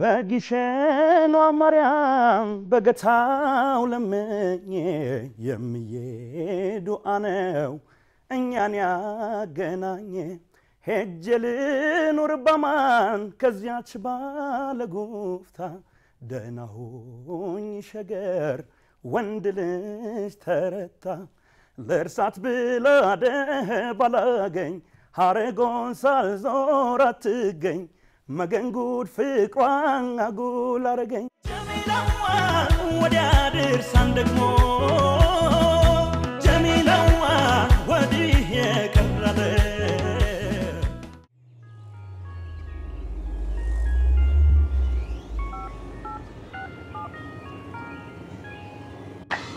በጊሸኗ ማርያም በገታው ለምኜ የሚሄዱ አነው እኛን ያገናኘ ሄጄ ልኑር በማን ከዚያች ባለጉፍታ ደህና ሁኝ ሸገር ወንድ ልጅ ተረታ ለእርሳት ብላ ባላገኝ ሐረጎን ሳልዞር አትገኝ መገንጉድ ፍቅሯን አጉል አረገኝ ጀሚላዋ ወዲያ ድርሳን ደግሞ ጀሚላዋ ወዲህ የቀረበ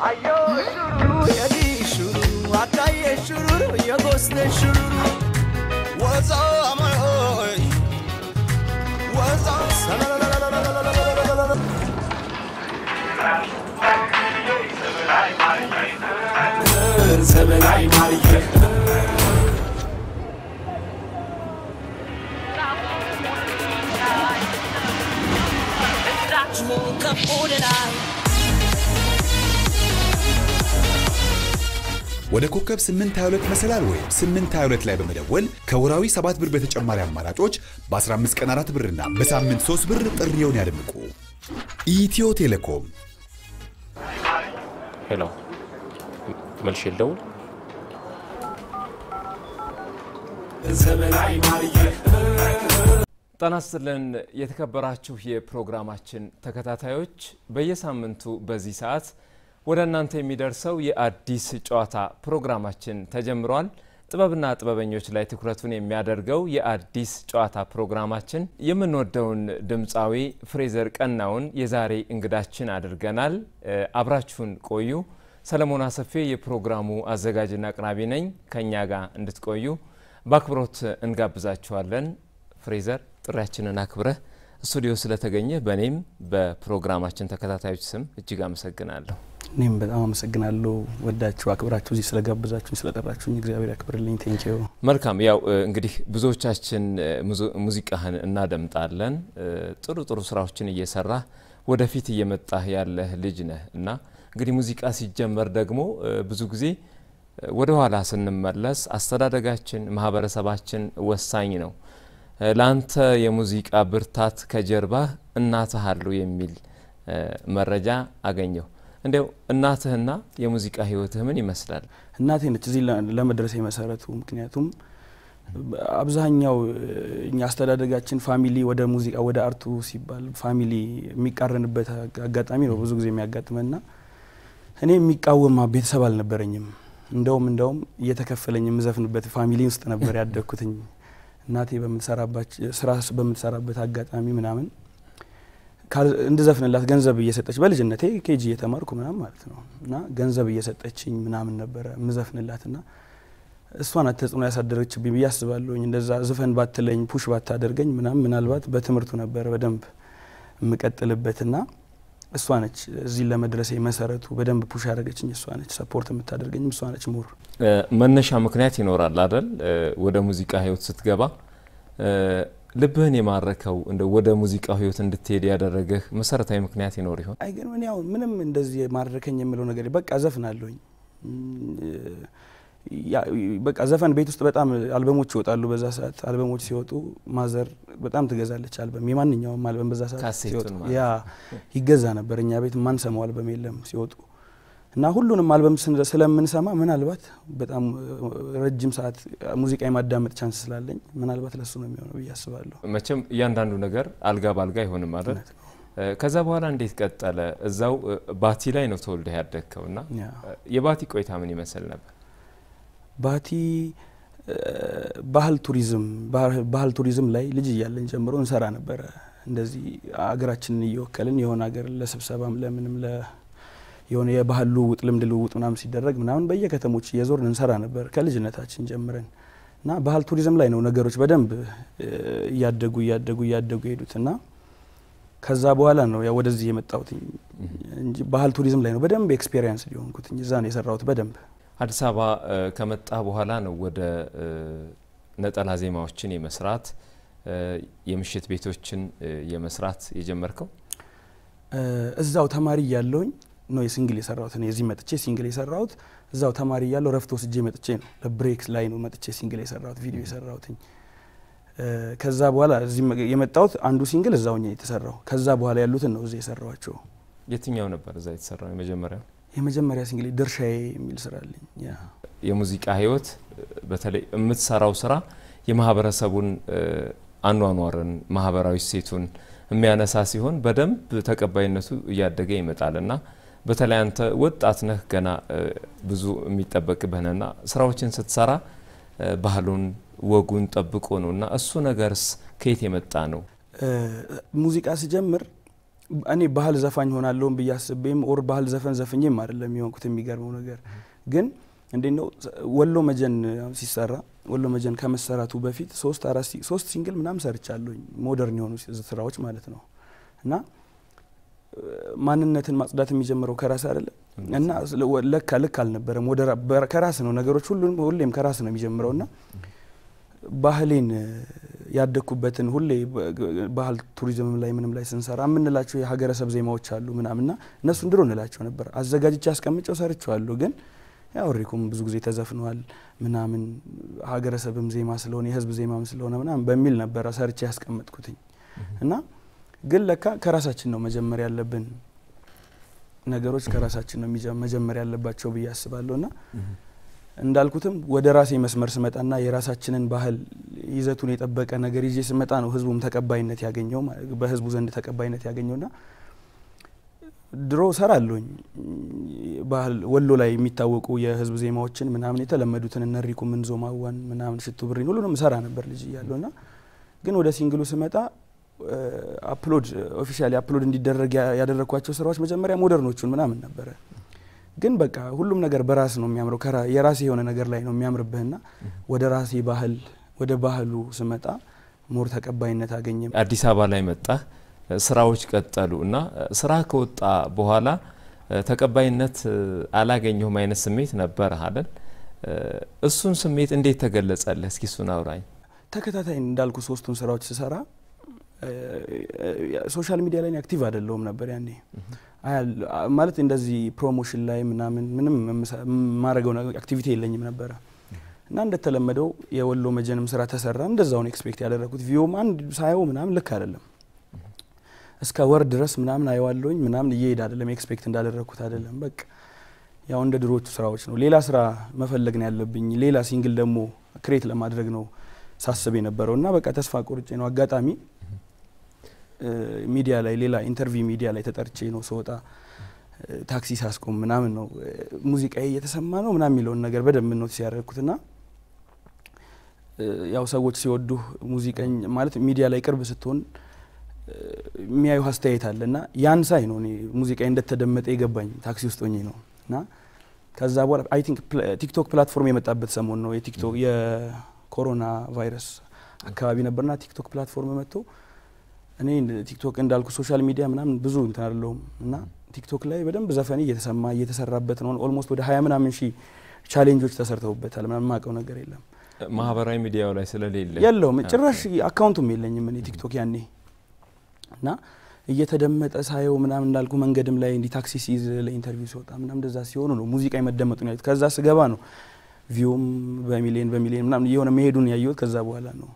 አዮ ሹሩ የዲ ሹሩ አካዬ ሹሩ የጎስተ ሹሩ ወዛው አማይ ወዛው ሰበላይ ማርዬ ወደ ኮከብ 822 መሰላል ወይ 822 ላይ በመደወል ከወራዊ 7 ብር በተጨማሪ አማራጮች በ15 ቀን 4 ብርና በሳምንት 3 ብር ጥሪውን ያድምቁ። ኢትዮ ቴሌኮም ሄሎ መልሽልው ዘበላይ ማርዬ ጣናስለን የተከበራችሁ የፕሮግራማችን ተከታታዮች በየሳምንቱ በዚህ ሰዓት ወደ እናንተ የሚደርሰው የአዲስ ጨዋታ ፕሮግራማችን ተጀምሯል። ጥበብና ጥበበኞች ላይ ትኩረቱን የሚያደርገው የአዲስ ጨዋታ ፕሮግራማችን የምንወደውን ድምጻዊ ፍሬዘር ቀናውን የዛሬ እንግዳችን አድርገናል። አብራችሁን ቆዩ። ሰለሞን አሰፌ የፕሮግራሙ አዘጋጅና አቅራቢ ነኝ። ከኛ ጋር እንድትቆዩ በአክብሮት እንጋብዛችኋለን። ፍሬዘር ጥሪያችንን አክብረህ ስቱዲዮ ስለተገኘ በኔም በፕሮግራማችን ተከታታዮች ስም እጅግ አመሰግናለሁ። እኔም በጣም አመሰግናለሁ ወዳችሁ አክብራችሁ እዚህ ስለጋበዛችሁኝ ስለጠራችሁኝ እግዚአብሔር ያክብርልኝ። ቴንኪው። መልካም ያው እንግዲህ ብዙዎቻችን ሙዚቃህን እናደምጣለን። ጥሩ ጥሩ ስራዎችን እየሰራ ወደፊት እየመጣህ ያለ ልጅ ነህ እና እንግዲህ ሙዚቃ ሲጀመር ደግሞ ብዙ ጊዜ ወደ ኋላ ስንመለስ አስተዳደጋችን ማህበረሰባችን ወሳኝ ነው። ላንተ የሙዚቃ ብርታት ከጀርባ እናትህ አሉ የሚል መረጃ አገኘው። እንደው እናትህና የሙዚቃ ህይወትህ ምን ይመስላል? እናቴ ነች እዚህ ለመድረስ የመሰረቱ። ምክንያቱም አብዛኛው እኛ አስተዳደጋችን ፋሚሊ ወደ ሙዚቃ ወደ አርቱ ሲባል ፋሚሊ የሚቃረንበት አጋጣሚ ነው ብዙ ጊዜ የሚያጋጥመና እኔ የሚቃወም ቤተሰብ አልነበረኝም። እንደውም እየተከፈለኝ የምዘፍንበት ፋሚሊ ውስጥ ነበር ያደኩትኝ። እናቴ በምትሰራበት አጋጣሚ ምናምን እንደዘፍንላት ገንዘብ እየሰጠች በልጅነቴ ኬጂ እየተማርኩ ምናምን ማለት ነው እና ገንዘብ እየሰጠችኝ ምናምን ነበር ምዘፍንላትና እሷን ተጽዕኖ ያሳደረችብኝ ብዬ አስባለሁ። እንደዛ ዝፈን ባትለኝ ፑሽ ባታደርገኝ ምናልባት በትምርቱ ነበር በደንብ መቀጠልበትና እሷ ነች እዚህ ለመድረሴ መሰረቱ። በደንብ ፑሽ ያደረገችኝ እሷ ነች። ሰፖርት የምታደርገኝ እሷ ነች። ሞር መነሻ ምክንያት ይኖራል አይደል? ወደ ሙዚቃ ህይወት ስትገባ ልብህን የማረከው እንደ ወደ ሙዚቃ ህይወት እንድትሄድ ያደረገህ መሰረታዊ ምክንያት ይኖር ይሆን? አይ ግን ያው ምንም እንደዚህ ማረከኝ የሚለው ነገር በቃ ዘፍናለሁኝ። በቃ ዘፈን ቤት ውስጥ በጣም አልበሞች ይወጣሉ። በዛ ሰዓት አልበሞች ሲወጡ ማዘር በጣም ትገዛለች አልበም። የማንኛውም አልበም በዛ ሰዓት ሲወጡ ያ ይገዛ ነበር። እኛ ቤት ማን ሰማው አልበም የለም ሲወጡ እና ሁሉንም አልበም ስለምንሰማ ምናልባት በጣም ረጅም ሰዓት ሙዚቃ የማዳመጥ ቻንስ ስላለኝ ምናልባት ለሱ ነው የሚሆነው ብዬ አስባለሁ። መቼም ያንዳንዱ ነገር አልጋ ባልጋ አይሆንም አይደል? ከዛ በኋላ እንዴት ቀጠለ? እዛው ባቲ ላይ ነው ተወልደህ ያደግከውና የባቲ ቆይታ ምን ይመስል ነበር? ባቲ ባህል ቱሪዝም ላይ ልጅ እያለን ጀምሮ እንሰራ ነበር። እንደዚህ አገራችንን እየወከልን የሆነ ሀገር ለስብሰባም ለምንም የሆነ የባህል ልውውጥ ልምድ ልውውጥ ምናምን ሲደረግ ምናምን በየከተሞች እየዞርን እንሰራ ነበር ከልጅነታችን ጀምረን እና ባህል ቱሪዝም ላይ ነው ነገሮች በደንብ እያደጉ ሄዱትና ከዛ በኋላ ነው ያው ወደዚህ የመጣሁት እንጂ ባህል ቱሪዝም ላይ ነው በደንብ ኤክስፒሪየንስ ሊሆንኩት እዛ ነው የሰራሁት በደንብ። አዲስ አበባ ከመጣ በኋላ ነው ወደ ነጠላ ዜማዎችን የመስራት የምሽት ቤቶችን የመስራት የጀመርከው? እዛው ተማሪ ያለውኝ ነው የሲንግል የሰራሁት ነው የዚህ መጥቼ ሲንግል የሰራሁት እዛው ተማሪ ያለው ረፍት ወስጄ መጥቼ ነው ለብሬክስ ላይ ነው መጥቼ ሲንግል የሰራሁት ቪዲዮ የሰራሁት ከዛ በኋላ እዚህ የመጣሁት አንዱ ሲንግል እዛውኛ የተሰራው ከዛ በኋላ ያሉትን ነው እዚህ የሰራዋቸው የትኛው ነበር እዛ የተሰራው የመጀመሪያ ሲንግል ድርሻዬ የሚል ስራ አለኝ የሙዚቃ ህይወት በተለይ የምትሰራው ስራ የማህበረሰቡን አኗኗርን ማህበራዊ ሴቱን የሚያነሳ ሲሆን በደንብ ተቀባይነቱ እያደገ ይመጣልና በተለይ አንተ ወጣት ነህ ገና ብዙ የሚጠበቅብህና ስራዎችን ስትሰራ ባህሉን ወጉን ጠብቆ ነውና እሱ ነገርስ ከየት የመጣ ነው? ሙዚቃ ሲጀምር እኔ ባህል ዘፋኝ ሆናለሁ በያስበም ኦር ባህል ዘፈን ዘፈኝም አይደለም የሚሆንኩት የሚገርመው ነገር ግን እንደነው ወሎ መጀን ሲሰራ ወሎ መጀን ከመሰራቱ በፊት 3 ሲንግል ምናም ሰርቻለሁ ሞደርን የሆኑ ስራዎች ማለት ነው እና ማንነትን ማጽዳት የሚጀምረው ከራስ አይደለ እና ለካ ልክ አልነበረም ወደ ከራስ ነው ነገሮች ሁሉም ከራስ ነው የሚጀምረውና ባህሌን ያደኩበትን ሁሌ ባህል ቱሪዝም ላይ ምንም ላይ ስንሰራ ምንላቸው የሀገረሰብ ዜማዎች አሉ ምናምንና እነሱ እንድሮ እንላቸው ነበር አዘጋጅቼ አስቀምጬው ሰርቻለሁ ግን ያው ሪኩም ብዙ ጊዜ ተዘፍኗል ምናምን ሀገረሰብም ዜማ ስለሆነ የህዝብ ዜማም ስለሆነ ምናምን በሚል ነበር ሰርቼ ያስቀምጥኩትኝ እና ግን ለካ ከራሳችን ነው መጀመሪያ ያለብን ነገሮች ከራሳችን ነው መጀመሪያ ያለባቸው በያስባለውና እንዳልኩትም ወደ ራሴ መስመር ስመጣና የራሳችንን ባህል ይዘቱን የጠበቀ ነገር ይዤ ስመጣ ነው ህዝቡም ተቀባይነት ያገኘው በህዝቡ ዘንድ ተቀባይነት ያገኘውና ድሮ ሰራለኝ ባህል ወሎ ላይ የሚታወቁ የህዝብ ዜማዎችን ምናምን የተለመዱትን እነሪኩም እንዞማዋን ምናምን ሽቱ ብሪን ሁሉንም ሰራ ነበር ልጅ ያለውና ግን ወደ ሲንግሉ ስመጣ አፕሎድ ኦፊሻሊ አፕሎድ እንዲደረግ ያደረኳቸው ስራዎች መጀመሪያ ሞደርኖቹን ምናምን ነበር ግን በቃ ሁሉም ነገር በራስ ነው የሚያምረው የራሴ የሆነ ነገር ላይ ነው የሚያምርብህና ወደ ራሴ ባህል ወደ ባህሉ ስመጣ ሞር ተቀባይነት አገኘ አዲስ አበባ ላይ መጣ ስራዎች ቀጠሉና ስራ ከወጣ በኋላ ተቀባይነት አላገኘሁም አይነት ስሜት ነበር አይደል እሱን ስሜት እንዴት ተገለጸልህ እስኪ እሱን አውራኝ ተከታታይ እንዳልኩ ሶስቱን ስራዎች ስሰራ ሶሻል ሚዲያ ላይ አክቲቭ አይደለሁም ነበር ያኔ ማለት እንደዚህ ፕሮሞሽን ላይ ምንም ማረገው አክቲቪቲ የለኝም ነበር እና እንደተለመደው የወሎ መጀንም ስራ ተሰራ እንደዛው ነው ኤክስፔክት ያደረኩት ቪውም አንድ ሳይው ምናምን ልክ አይደለም እስከ ወር ድረስ ምናምን አይዋለውኝ ምናምን እየሄድ አይደለም ኤክስፔክት እንዳደረኩት አይደለም በቃ ያው እንደ ድሮቹ ስራዎች ነው ሌላ ስራ መፈለግ ነው ያለብኝ ሌላ ሲንግል ደግሞ ክሬት ለማድረግ ነው ሳስብ የነበረውና በቃ ተስፋ ቆርጬ ነው አጋጣሚ ሚዲያ ላይ ሌላ ኢንተርቪው ሚዲያ ላይ ተጠርቼ ነው ሰውጣ ታክሲ ሳስቆም ምናምን ነው ሙዚቃዬ እየተሰማ ነው ምናምን የሚለውን ነገር በደንብ ነው ሲያረኩትና ያው ሰዎች ሲወዱ ሙዚቀኝ ማለት ሚዲያ ላይ ቅርብ ስትሆን የሚያዩ አስተያየት አለና ያን ሳይ ነው እኔ ሙዚቃዬ እንደተደመጠ ይገባኝ ታክሲ ውስጥ ሆኜ ነውና ከዛ በኋላ አይ ቲንክ ቲክቶክ ፕላትፎርም የመጣበት ሰሞን ነው የቲክቶክ የኮሮና ቫይረስ አካባቢ ነበርና ቲክቶክ ፕላትፎርም መጥቶ እኔ ቲክቶክ እንዳልኩ ሶሻል ሚዲያ ምናምን ብዙ እንትን አይደለም እና ቲክቶክ ላይ በደንብ ዘፈን እየተሰራበት ነው ኦልሞስት ወደ 20 ምናምን ሺህ ቻሌንጆች ተሰርተውበታል ምናምን ማቀው ነገር የለም ማህበራዊ ሚዲያው ላይ ስለሌለ የለውም ጭራሽ አካውንቱም የለኝም እኔ ቲክቶክ ያኔ እና እየተደመጠ ሳይው ምናምን እንዳልኩ መንገድም ላይ እንዲ ታክሲ ሲይዝ ለኢንተርቪው ሲወጣ ምናምን እንደዛ ሲሆኑ ነው ሙዚቃ ይመደመጡ ነው ከዛ ስገባ ነው ቪውም በሚሊዮን ምናምን የሆነ መሄዱን ያየሁት ከዛ በኋላ ነው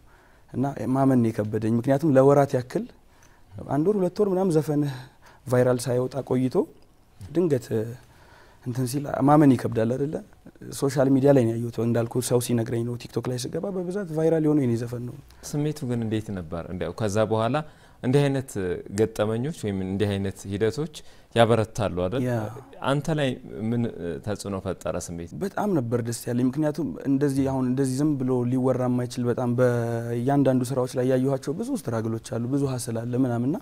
እና ማመን የከበደኝ ምክንያቱም ለወራት ያክል አንድ ወር 2 ወር ምናምን ዘፈን ቫይራል ሳይወጣ ቆይቶ ድንገት እንትን ሲል ማመን ይከብዳል አይደለ ሶሻል ሚዲያ ላይ ነው ያየሁት እንዳልኩ ሰው ሲነግረኝ ነው ቲክቶክ ላይ ስገባ በብዛት ቫይራል የሆነ የኔ ዘፈን ነው ስሜቱ ግን እንዴት ነበር እንደው ከዛ በኋላ እንዲህ አይነት ገጠመኞች ወይም እንዲህ አይነት ሂደቶች ያበረታሉ አይደል አንተ ላይ ምን ተጽዕኖ ፈጠረ ስሜት በጣም ነበር ደስ ያለኝ ምክንያቱም እንደዚህ አሁን እንደዚህ ዝም ብሎ ሊወራ የማይችል በጣም በእያንዳንዱ ስራዎች ላይ ያየኋቸው ብዙ ስትራግሎች አሉ ብዙ ሀስል አለ ምናምንና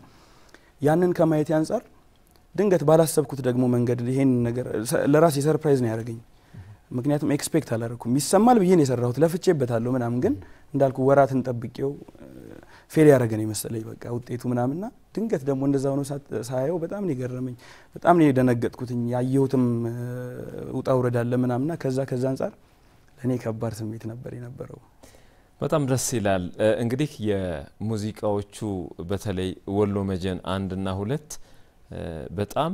ያንን ከማየት ያንፃር ድንገት ባላሰብኩት ደግሞ መንገድ ይሄን ነገር ለራሴ ሰርፕራይዝ ነው ያደረገኝ ምክንያቱም ኤክስፔክት አላረኩም ይሰማል ብዬ ነው የሰራሁት ለፍቼበታለሁ ምናምን ግን እንዳልኩ ወራትን ጠብቄው ፌል ያደረገኝ መሰለኝ በቃ ውጤቱ ምናምንና ድንገት ደግሞ እንደዛው ነው ሳይው በጣም ነው የገረመኝ በጣም ነው የደነገጥኩትኝ ያየሁትም ውጣ ውረድ አለ ምናምንና ከዛ አንፃር ለኔ ከባድ ስሜት ነበር የነበረው በጣም ደስ ይላል እንግዲህ የሙዚቃዎቹ በተለይ ወሎ መጀን 1 እና 2 በጣም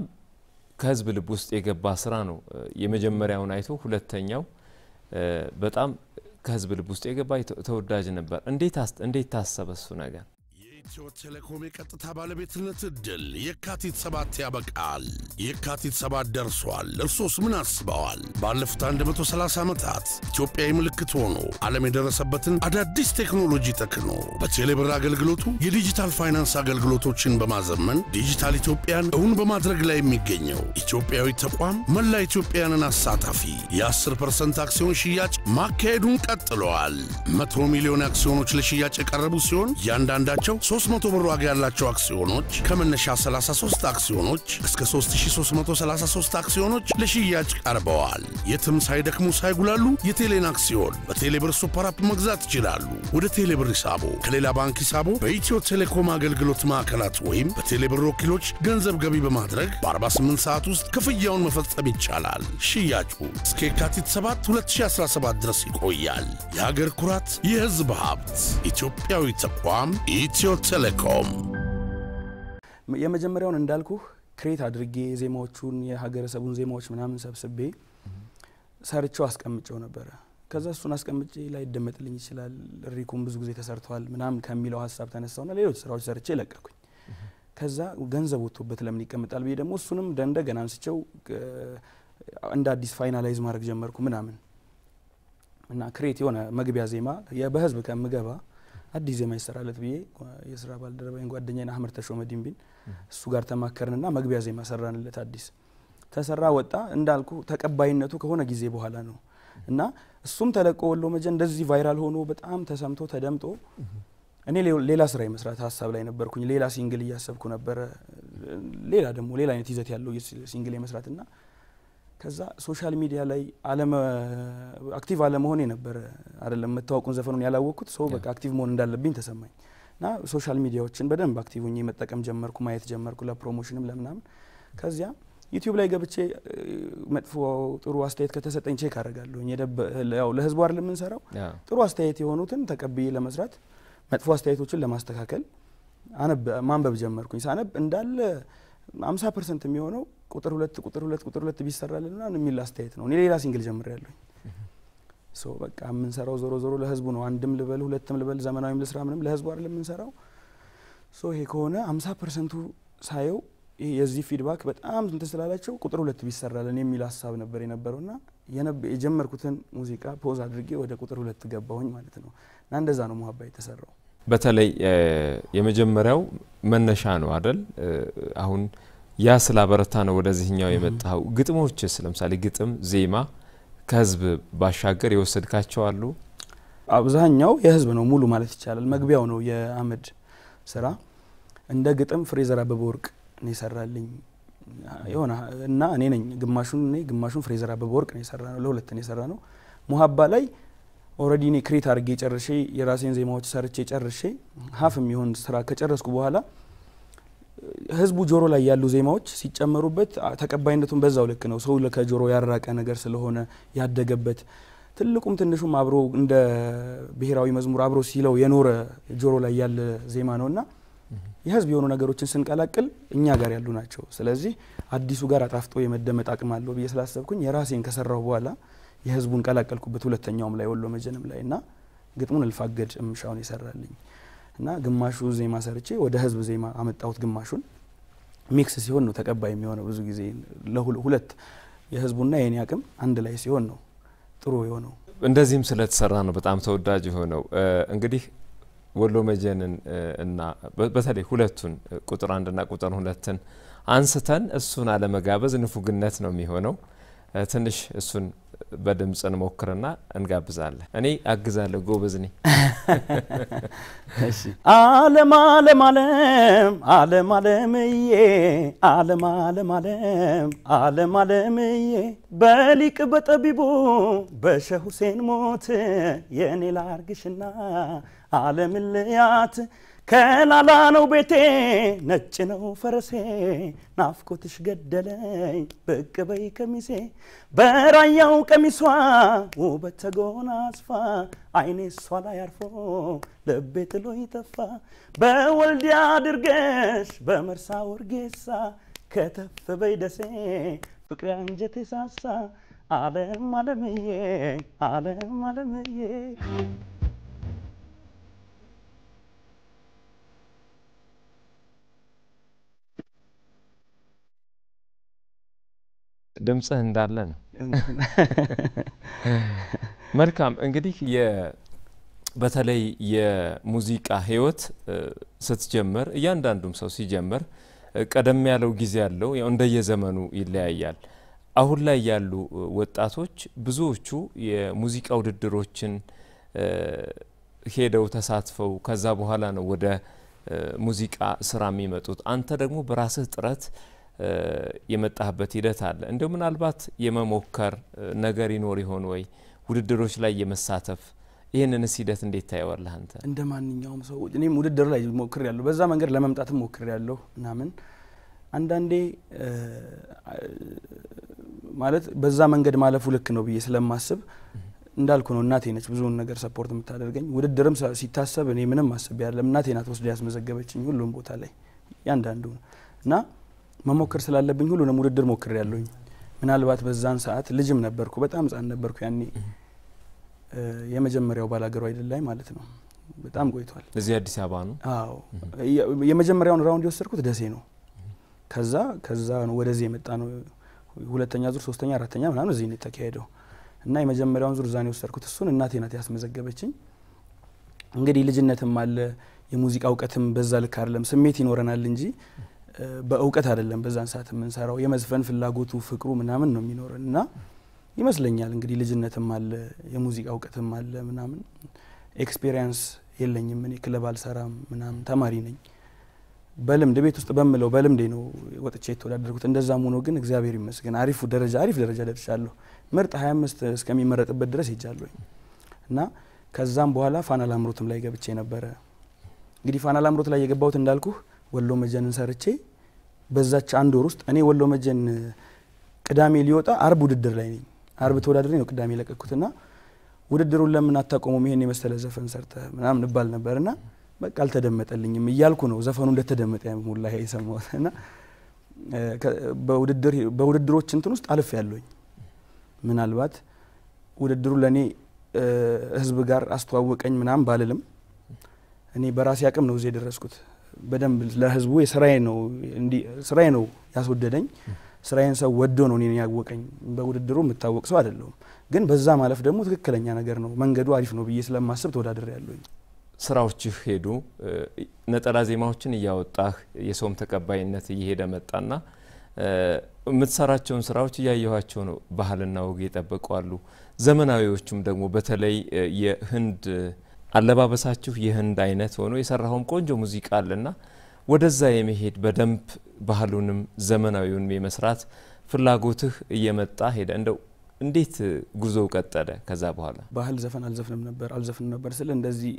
ከህዝብ ልብ ውስጥ የገባ ስራ ነው የመጀመሪያውን አይቶ ሁለተኛው በጣም ከህዝብ ልብ ውስጥ የገባ ተወዳጅ ነበር እንዴት ታሰበ እሱ ነገር ኢትዮ ቴሌኮም የቀጥታ ባለቤትነት እድል የካቲት 7 ያበቃል የካቲት 7 ደርሷል እርሶስ ምን አስበዋል ባለፉት 130 ዓመታት ኢትዮጵያዊ ምልክት ሆኖ ዓለም የደረሰበትን አዳዲስ ቴክኖሎጂ ተክኖ በቴሌብር አገልግሎቱ የዲጂታል ፋይናንስ አገልግሎቶችን በማዘመን ዲጂታል ኢትዮጵያን እውን በማድረግ ላይ የሚገኘው ኢትዮጵያዊ ተቋም መላ ኢትዮጵያንን አሳታፊ የ10% አክሲዮን ሽያጭ ማካሄዱን ቀጥሏል 100 ሚሊዮን አክሲዮኖች ለሽያጭ የቀረቡ ሲሆን ያንዳንዳቸው 300 ብር ዋጋ ያላቸው አክሲዮኖች ከመነሻ 33 አክሲዮኖች እስከ 3333 አክሲዮኖች ለሽያጭ ቀርበዋል የትም ሳይደክሙ ሳይጉላሉ የቴሌን አክሲዮን በቴሌብር ሱፐር አፕ መግዛት ይችላሉ ወደ ቴሌብር ሂሳቦ ከሌላ ባንክ ሂሳቦ በኢትዮ ቴሌኮም አገልግሎት ማዕከላት ወይም በቴሌብር ወኪሎች ገንዘብ ገቢ በማድረግ በ48 ሰዓት ውስጥ ክፍያውን መፈጸም ይቻላል ሽያጩ እስከ የካቲት 7 2017 ድረስ ይቆያል የሀገር ኩራት የህዝብ ሀብት ኢትዮጵያዊ ተቋም ኢትዮ ቴሌኮም የመጀመሪያውን እንዳልኩ ክሬት አድርጌ ዜማዎቹን የሀገረሰቡን ዜማዎች ምናምን ሰብስቤ ሰርቸው አስቀምጬው ነበር ከዛ እሱን አስቀምጬ ላይ ደመጥልኝ ይችላል ሪኩም ብዙ ጊዜ ተሰርቷል ምናምን ከሚለው ሐሳብ ተነሳውና ሌሎች ስራዎች ሰርቼ ለቀኩኝ ከዛ ገንዘብ ወጥቶበት ለምን ይቀመጣል ብዬ ደግሞ እሱንም እንደገና አንስቼው እንደ አዲስ ፋይናላይዝ ማድረግ ጀመርኩ ምናምን እና ክሬት የሆነ መግቢያ ዜማ በህዝብ ከምገባ አዲስ ዜማ ይሰራለት ብዬ የስራ ባልደረባዬን ጓደኛዬን አህመድ ተሾመዲን ቢን እሱ ጋር ተማከርንና መግቢያ ዜማ ሰራንለት አዲስ ተሰራ ወጣ እንዳልኩ ተቀባይነቱ ከሆነ ጊዜ በኋላ ነው እና እሱም ተለቆ ወሎ መጀን እንደዚህ ቫይራል ሆኖ በጣም ተሰምቶ ተደምጦ እኔ ሌላ ስራ መስራት ሐሳብ ላይ ነበርኩኝ ሌላ ሲንግል እያሰብኩ ነበር ሌላ አይነት ይዘት ያለው ሲንግል መስራትና ከዛ ሶሻል ሚዲያ ላይ አክቲቭ አለመሆኔ ነበር አይደለም መታወቁን ዘፈኑን ያላወቅኩት ሰው በቃ አክቲቭ መሆን እንዳለብኝ ተሰማኝና ሶሻል ሚዲያዎችን በደንብ አክቲቭ ሆኜ መጠቀም ጀመርኩ ማየት ጀመርኩ ለፕሮሞሽንም ለምናምን ከዚያ ዩቲዩብ ላይ ገብቼ መጥፎ ጥሩ አስተያየት ከተሰጠኝ ቼክ አደርጋለሁ ያው ለህዝቡ አይደለም እንሰራው ጥሩ አስተያየት የሆኑትን ተቀብዬ ለመስራት መጥፎ አስተያየቶችን ለማስተካከል ማንበብ ጀመርኩኝ ሳነብ እንዳለ 50% የሚሆነው ቁጥር 2 ቢሰራልና የሚል አስተያየት ነው እኔ ሌላ ሲንግል ጀምሬያለሁ ሶ በቃ ምን ሰራው ዞሮ ለህዝቡ ነው አንድም ልበል ሁለትም ልበል ዘመናዊም ለስራ ምንም ለህዝቡ አይደለም እንሰራው ሶ ይሄ ከሆነ 50% ሳየው የዚህ ፊድባክ በጣም እንተስላላቸው ቁጥር 2 ቢሰራልን የሚል ሐሳብ ነበር የነበረውና የጀመርኩትን ሙዚቃ ፖዝ አድርጌ ወደ ቁጥር 2 ገባሁኝ ማለት ነው እና እንደዛ ነው ሙሀባ የተሰራው በተለይ የመጀመሪያው መነሻ ነው አይደል አሁን ያ ስላበረታ ነው ወደዚህኛው የመጣው ግጥሞችስ ለምሳሌ ግጥም ዜማ ከህዝብ ባሻገር የወሰድካቸው አሉ አብዛኛው የህዝብ ነው ሙሉ ማለት ይቻላል መግቢያው ነው የአህመድ ስራ እንደ ግጥም ፍሬዘር አበበ ወርቅ ነው ይሰራልኝ የሆነ እና እኔ ነኝ ግማሹን ፍሬዘር አበበ ወርቅ ነው ይሰራነው ለሁለት ነው ይሰራነው ሙሀባ ላይ ኦሬዲ ኔ ክሬት አድርጌ ጨርሼ የራሴን ዜማዎች ሰርቼ ጨርሼ ሀፍ የሚሆን ስራ ከጨረስኩ በኋላ ህዝቡ ጆሮ ላይ ያሉ ዜማዎች ሲጨመሩበት ተቀባይነቱን በዛው ልክ ነው ሰው ለከጆሮ ያራቀ ነገር ስለሆነ ያደገበት ትልቁም ትንሹም አብሮ እንደ ብሔራዊ መዝሙር አብሮ ሲለው የኖረ ጆሮ ላይ ያለ ዜማ ነውና የህዝብ የሆኑ ነገሮችን ስንቀላቅል እኛ ጋር ያሉ ናቸው ስለዚህ አዲሱ ጋር አጣፍጦ የመደመጥ አቅም አለው ብዬ ስላሰብኩኝ የራሴን ከሰራው በኋላ የህዝቡን ቀላቀልኩበት ሁለተኛውም ላይ ወሎ መጀንም ላይና ግጥሙን الفاገድ እምሻውን ይሰራልኝ እና ግማሹ ዜማ ሰርቼ ወደ ህዝብ ዜማ አመጣሁት ግማሹን ሚክስ ሲሆን ነው ተቀባይ የሚሆነው ብዙ ጊዜ ለሁለት የህዝቡና የኔ አቅም አንድ ላይ ሲሆን ነው ጥሩ የሆነው እንደዚህም ስለተሰራ ነው በጣም ተወዳጅ ሆነው እንግዲህ ወሎ መጀንን እና በተለይ ሁለቱን ቁጥር 1 እና ቁጥር 2ን አንስተን እሱን አለመጋበዝ ንፉግነት ነው የሚሆነው ትንሽ እሱን በድምጽን ሞክርና እንጋብዛለን እኔ አግዛለሁ ጎበዝ ነኝ እሺ ዓለም በሊቅ በጠቢቡ በሸህ ሁሴን ሞት የኔ ላርግሽና ዓለም ልያት ከላላ ነው ቤቴ ነጭ ነው ፈረሴ ናፍቆትሽ ገደለኝ ብቅ በይ ከሚሴ በራያው ቀሚሷ ውበት ተጎናጽፋ አይኔ እሷ ላይ አርፎ ልቤ ጥሎኝ ጠፋ በወልዲያ አድርገሽ በመርሳ ወርጌሳ ከተፍ በይ ደሴ ፍቅሬ አንጀቴ ሳሳ ዓለም ዓለምዬ ዓለም ዓለምዬ ድምጽህ እንዳለ ነው መልካም እንግዲህ በተለይ የሙዚቃ ህይወት ስትጀምር እያንዳንዱም ሰው ሲጀምር ቀደም ያለው ጊዜ ያለው ያው እንደየዘመኑ ይለያያል አሁን ላይ ያሉ ወጣቶች ብዙዎቹ የሙዚቃ ውድድሮችን ሄደው ተሳትፈው ከዛ በኋላ ነው ወደ ሙዚቃ ስራ የሚመጡት አንተ ደግሞ በራስህ ጥረት የመጣህበት ሂደት አለ እንደው ምናልባት የመሞከር ነገር ይኖር ይሆን ወይ ውድድሮች ላይ የመሳተፍ ይሄንንስ ሂደት እንዴት ታየዋለህ አንተ እንደማንኛውም ሰው እኔም ውድድር ላይ ሞክር ያለው በዛ መንገድ ለመምጣትም ሞክር ያለው እናምን አንዳንዴ ማለት በዛ መንገድ ማለፉ ልክ ነው ብዬ ስለማስብ እንዳልኩ ነው እናቴ ነች ብዙውን ነገር ሰፖርት የምታደርገኝ ውድድርም ሲታሰብ እኔ ምንም ማሰብ ያለም እናቴ ናት ወስዳ ያስመዘገበችኝ ሁሉም ቦታ ላይ ያንዳንዱ እና መሞከር ስላለብኝ ሁሉንም ውድድር ሞክር ያለውኝ ምናልባት በዛን ሰዓት ልጅም ነበርኩ በጣም ጻን ነበርኩ ያኔ የመጀመሪያው ባላገሩ አይደል ላይ ማለት ነው በጣም ቆይቷል እዚህ አዲስ አበባ ነው አዎ የመጀመሪያውን ራውንድ የወሰድኩት ደሴ ነው ከዛ ነው ወደዚህ የመጣ ነው ሁለተኛ ዙር ሶስተኛ አራተኛ ምናምን እዚህ ነው ተካሄደው እና የመጀመሪያውን ዙር ዛኔ ወሰድኩት እሱን እናቴ ናት ያስመዘገበችኝ እንግዲህ ልጅነትም አለ የሙዚቃ ዕውቀትም በዛ ልክ አይደለም ስሜት ይኖረናል እንጂ በእውቀት አይደለም በዛን ሰዓት የምንሰራው የመዝፈን ፍላጎቱ ፍቅሩ ምናምን ነው የሚኖርና ይመስለኛል እንግዲህ ልጅነትም አለ የሙዚቃ ዕውቀትም አለ ምናምን ኤክስፒሪየንስ የለኝም እኔ ክለብ አልሰራም ምናምን ተማሪ ነኝ በልምድ ቤት ውስጥ በመለው በልምዴ ነው ወጥቼ ተወዳደርኩት እንደዛም ሆኖ ግን እግዚአብሔር ይመስገን አሪፍ ደረጃ ደርሻለሁ ምርጥ 25 እስከሚመረጥበት ድረስ ሄጃለሁ እና ከዛም በኋላ ፋና ላምሮትም ላይ ገብቼ ነበር እንግዲህ ፋና ላምሮት ላይ የገባሁት እንዳልኩ ወሎ መጀንን ሰርቼ በዛች አንድ ወር ውስጥ እኔ ወሎ መጀን ቅዳሜ ሊወጣ አርብ ውድድር ላይ ነኝ አርብ ተወዳድሬ ነው ቅዳሜ ለቀኩትና ውድድሩን ለምን አታቆሙም ይሄን የመሰለ ዘፈን ሰርተ ምናምን እንባል ነበርና በቃ አልተደመጠልኝም እያልኩ ነው ዘፈኑ እንደተደመጠ ሙላ ይሰማውና በውድድሮች እንትን ውስጥ አልፍ ያለኝ ምናልባት ውድድሩ ለኔ ህዝብ ጋር አስተዋወቀኝ ምናምን ባልልም እኔ በራሴ አቅም ነው እዚህ የደረስኩት በደንብ ለህዝቡ ስራዬ ነው ያስወደደኝ ስራዬን ሰው ወዶ ነው እኔን ያወቀኝ በውድድሩ የምታወቅ ሰው አይደለም ግን በዛ ማለፍ ደግሞ ትክክለኛ ነገር ነው መንገዱ አሪፍ ነው ብዬ ስለማስብ ተወዳድሬ ያለኝ ስራዎችህ ሄዱ ነጠላ ዜማዎችን ያወጣህ የሶም ተቀባይነት እየሄደ መጣና የምትሰራቸውን ስራዎች ያያዩዋቸው ነው ባህልና ወግ ይጠበቃሉ ዘመናዊዎቹም ደግሞ በተለይ የህንድ አለባበሳችሁ የህንድ አይነት ሆኖ የሰራሁም ቆንጆ ሙዚቃ አለና ወደዛ የመሄድ በደንብ ባህሉንም ዘመናዊውን የመስራት ፍላጎትህ እየመጣ ሄደ እንደው እንዴት ጉዞው ቀጠለ ከዛ በኋላ ባህል ዘፈን አልዘፍንም ነበር ስለ እንደዚህ